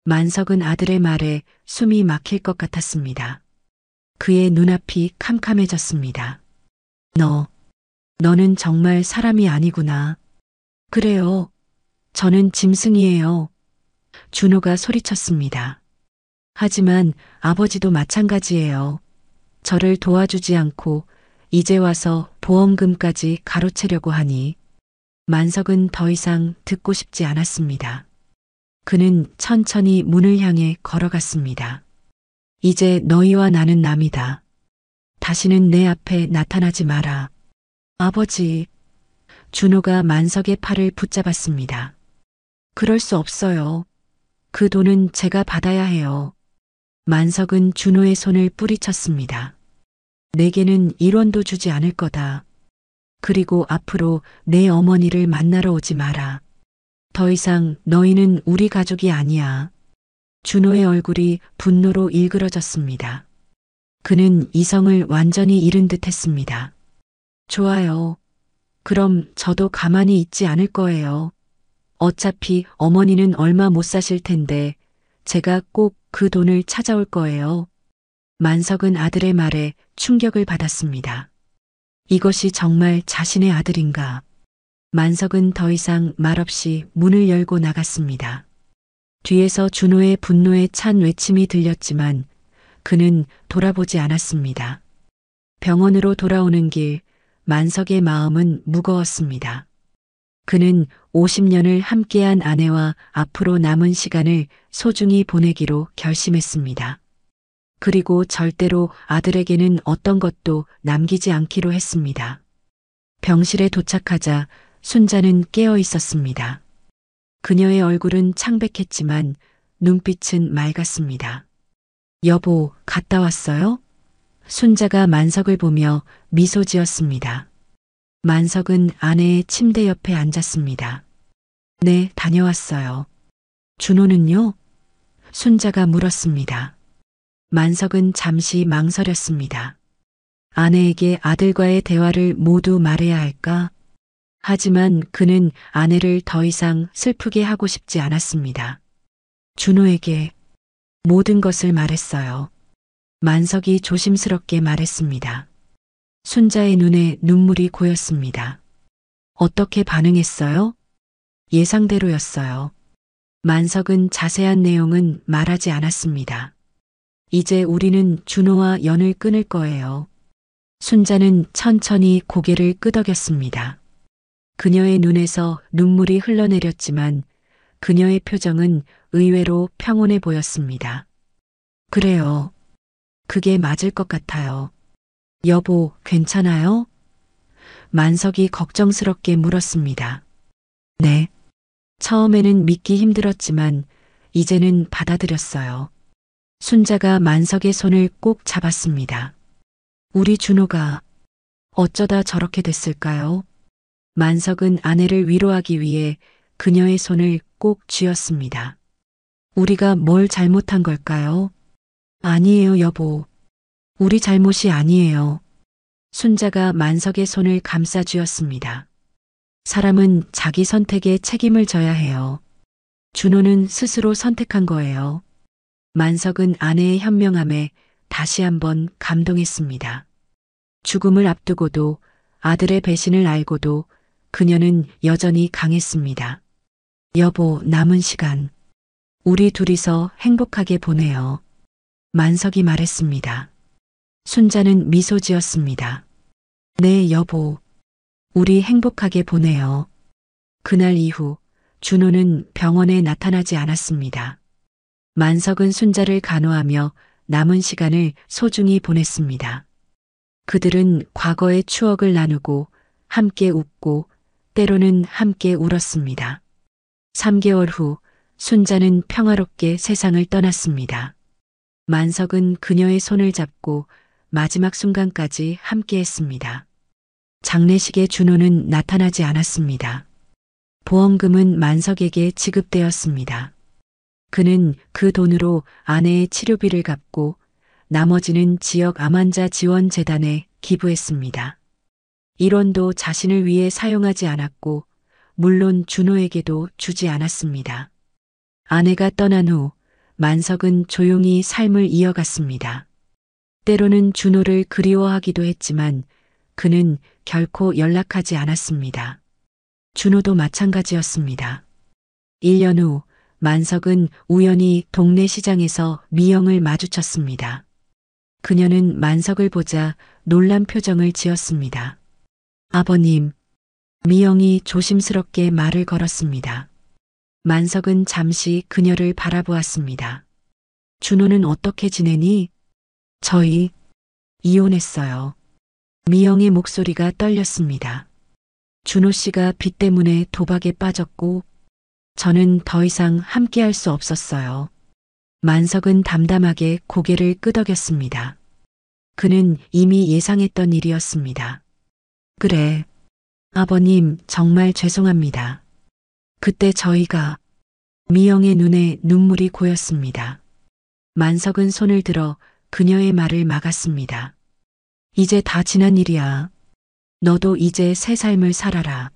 만석은 아들의 말에 숨이 막힐 것 같았습니다. 그의 눈앞이 캄캄해졌습니다. 너는 정말 사람이 아니구나. 그래요. 저는 짐승이에요. 준호가 소리쳤습니다. 하지만 아버지도 마찬가지예요. 저를 도와주지 않고 이제 와서 보험금까지 가로채려고 하니 만석은 더 이상 듣고 싶지 않았습니다. 그는 천천히 문을 향해 걸어갔습니다. 이제 너희와 나는 남이다. 다시는 내 앞에 나타나지 마라. 아버지. 준호가 만석의 팔을 붙잡았습니다. 그럴 수 없어요. 그 돈은 제가 받아야 해요. 만석은 준호의 손을 뿌리쳤습니다. 내게는 1원도 주지 않을 거다. 그리고 앞으로 내 어머니를 만나러 오지 마라. 더 이상 너희는 우리 가족이 아니야. 준호의 얼굴이 분노로 일그러졌습니다. 그는 이성을 완전히 잃은 듯 했습니다. 좋아요. 그럼 저도 가만히 있지 않을 거예요. 어차피 어머니는 얼마 못 사실 텐데 제가 꼭 그 돈을 찾아올 거예요. 만석은 아들의 말에 충격을 받았습니다. 이것이 정말 자신의 아들인가? 만석은 더 이상 말없이 문을 열고 나갔습니다. 뒤에서 준호의 분노에 찬 외침이 들렸지만 그는 돌아보지 않았습니다. 병원으로 돌아오는 길 만석의 마음은 무거웠습니다. 그는 50년을 함께한 아내와 앞으로 남은 시간을 소중히 보내기로 결심했습니다. 그리고 절대로 아들에게는 어떤 것도 남기지 않기로 했습니다. 병실에 도착하자 순자는 깨어 있었습니다. 그녀의 얼굴은 창백했지만 눈빛은 맑았습니다. 여보, 갔다 왔어요? 순자가 만석을 보며 미소 지었습니다. 만석은 아내의 침대 옆에 앉았습니다. 네, 다녀왔어요. 준호는요? 순자가 물었습니다. 만석은 잠시 망설였습니다. 아내에게 아들과의 대화를 모두 말해야 할까? 하지만 그는 아내를 더 이상 슬프게 하고 싶지 않았습니다. 준호에게 모든 것을 말했어요. 만석이 조심스럽게 말했습니다. 순자의 눈에 눈물이 고였습니다. 어떻게 반응했어요? 예상대로였어요. 만석은 자세한 내용은 말하지 않았습니다. 이제 우리는 준호와 연을 끊을 거예요. 순자는 천천히 고개를 끄덕였습니다. 그녀의 눈에서 눈물이 흘러내렸지만 그녀의 표정은 의외로 평온해 보였습니다. 그래요. 그게 맞을 것 같아요. 여보, 괜찮아요? 만석이 걱정스럽게 물었습니다. 네. 처음에는 믿기 힘들었지만 이제는 받아들였어요. 순자가 만석의 손을 꼭 잡았습니다. 우리 준호가 어쩌다 저렇게 됐을까요? 만석은 아내를 위로하기 위해 그녀의 손을 꼭 쥐었습니다. 우리가 뭘 잘못한 걸까요? 아니에요, 여보. 우리 잘못이 아니에요. 순자가 만석의 손을 감싸 쥐었습니다. 사람은 자기 선택에 책임을 져야 해요. 준호는 스스로 선택한 거예요. 만석은 아내의 현명함에 다시 한번 감동했습니다. 죽음을 앞두고도 아들의 배신을 알고도 그녀는 여전히 강했습니다. 여보, 남은 시간 우리 둘이서 행복하게 보내요. 만석이 말했습니다. 순자는 미소 지었습니다. 네, 여보. 우리 행복하게 보내요. 그날 이후 준호는 병원에 나타나지 않았습니다. 만석은 순자를 간호하며 남은 시간을 소중히 보냈습니다. 그들은 과거의 추억을 나누고 함께 웃고 때로는 함께 울었습니다. 3개월 후 순자는 평화롭게 세상을 떠났습니다. 만석은 그녀의 손을 잡고 마지막 순간까지 함께했습니다. 장례식에 준호는 나타나지 않았습니다. 보험금은 만석에게 지급되었습니다. 그는 그 돈으로 아내의 치료비를 갚고 나머지는 지역 암환자 지원재단에 기부했습니다. 1원도 자신을 위해 사용하지 않았고 물론 준호에게도 주지 않았습니다. 아내가 떠난 후 만석은 조용히 삶을 이어갔습니다. 때로는 준호를 그리워하기도 했지만 그는 결코 연락하지 않았습니다. 준호도 마찬가지였습니다. 1년 후 만석은 우연히 동네 시장에서 미영을 마주쳤습니다. 그녀는 만석을 보자 놀란 표정을 지었습니다. 아버님, 미영이 조심스럽게 말을 걸었습니다. 만석은 잠시 그녀를 바라보았습니다. 준호는 어떻게 지내니? 저희 이혼했어요. 미영의 목소리가 떨렸습니다. 준호 씨가 빚 때문에 도박에 빠졌고 저는 더 이상 함께할 수 없었어요. 만석은 담담하게 고개를 끄덕였습니다. 그는 이미 예상했던 일이었습니다. 그래. 아버님, 정말 죄송합니다. 그때 저희가 미영의 눈에 눈물이 고였습니다. 만석은 손을 들어 그녀의 말을 막았습니다. 이제 다 지난 일이야. 너도 이제 새 삶을 살아라.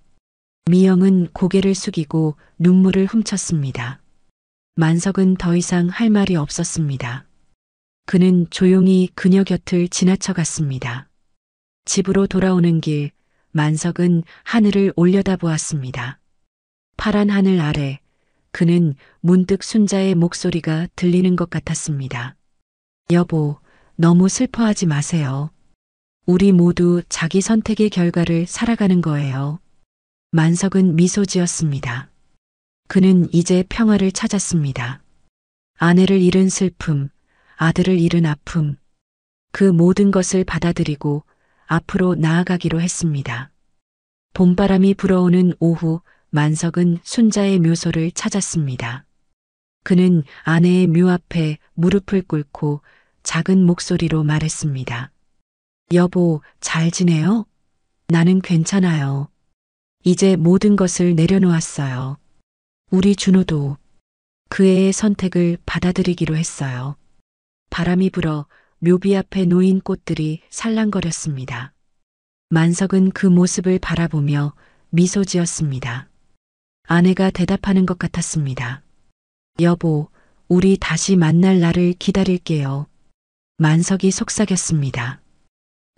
미영은 고개를 숙이고 눈물을 훔쳤습니다. 만석은 더 이상 할 말이 없었습니다. 그는 조용히 그녀 곁을 지나쳐 갔습니다. 집으로 돌아오는 길, 만석은 하늘을 올려다보았습니다. 파란 하늘 아래 그는 문득 순자의 목소리가 들리는 것 같았습니다. 여보, 너무 슬퍼하지 마세요. 우리 모두 자기 선택의 결과를 살아가는 거예요. 만석은 미소 지었습니다. 그는 이제 평화를 찾았습니다. 아내를 잃은 슬픔, 아들을 잃은 아픔, 그 모든 것을 받아들이고 앞으로 나아가기로 했습니다. 봄바람이 불어오는 오후 만석은 순자의 묘소를 찾았습니다. 그는 아내의 묘 앞에 무릎을 꿇고 작은 목소리로 말했습니다. 여보, 잘 지내요? 나는 괜찮아요. 이제 모든 것을 내려놓았어요. 우리 준호도 그 애의 선택을 받아들이기로 했어요. 바람이 불어 묘비 앞에 놓인 꽃들이 살랑거렸습니다. 만석은 그 모습을 바라보며 미소 지었습니다. 아내가 대답하는 것 같았습니다. 여보, 우리 다시 만날 날을 기다릴게요. 만석이 속삭였습니다.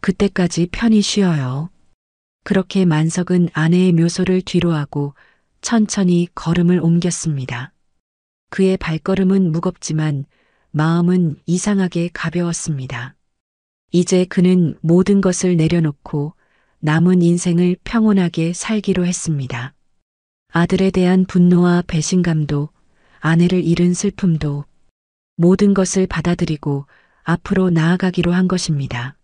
그때까지 편히 쉬어요. 그렇게 만석은 아내의 묘소를 뒤로하고 천천히 걸음을 옮겼습니다. 그의 발걸음은 무겁지만 마음은 이상하게 가벼웠습니다. 이제 그는 모든 것을 내려놓고 남은 인생을 평온하게 살기로 했습니다. 아들에 대한 분노와 배신감도, 아내를 잃은 슬픔도 모든 것을 받아들이고 앞으로 나아가기로 한 것입니다.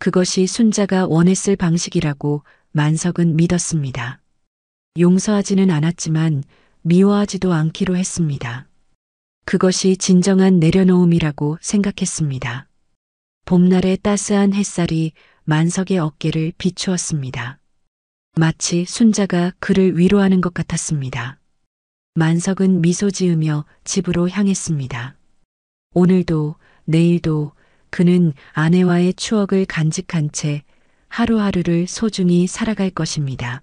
그것이 순자가 원했을 방식이라고 만석은 믿었습니다. 용서하지는 않았지만 미워하지도 않기로 했습니다. 그것이 진정한 내려놓음이라고 생각했습니다. 봄날의 따스한 햇살이 만석의 어깨를 비추었습니다. 마치 순자가 그를 위로하는 것 같았습니다. 만석은 미소 지으며 집으로 향했습니다. 오늘도 내일도 그는 아내와의 추억을 간직한 채 하루하루를 소중히 살아갈 것입니다.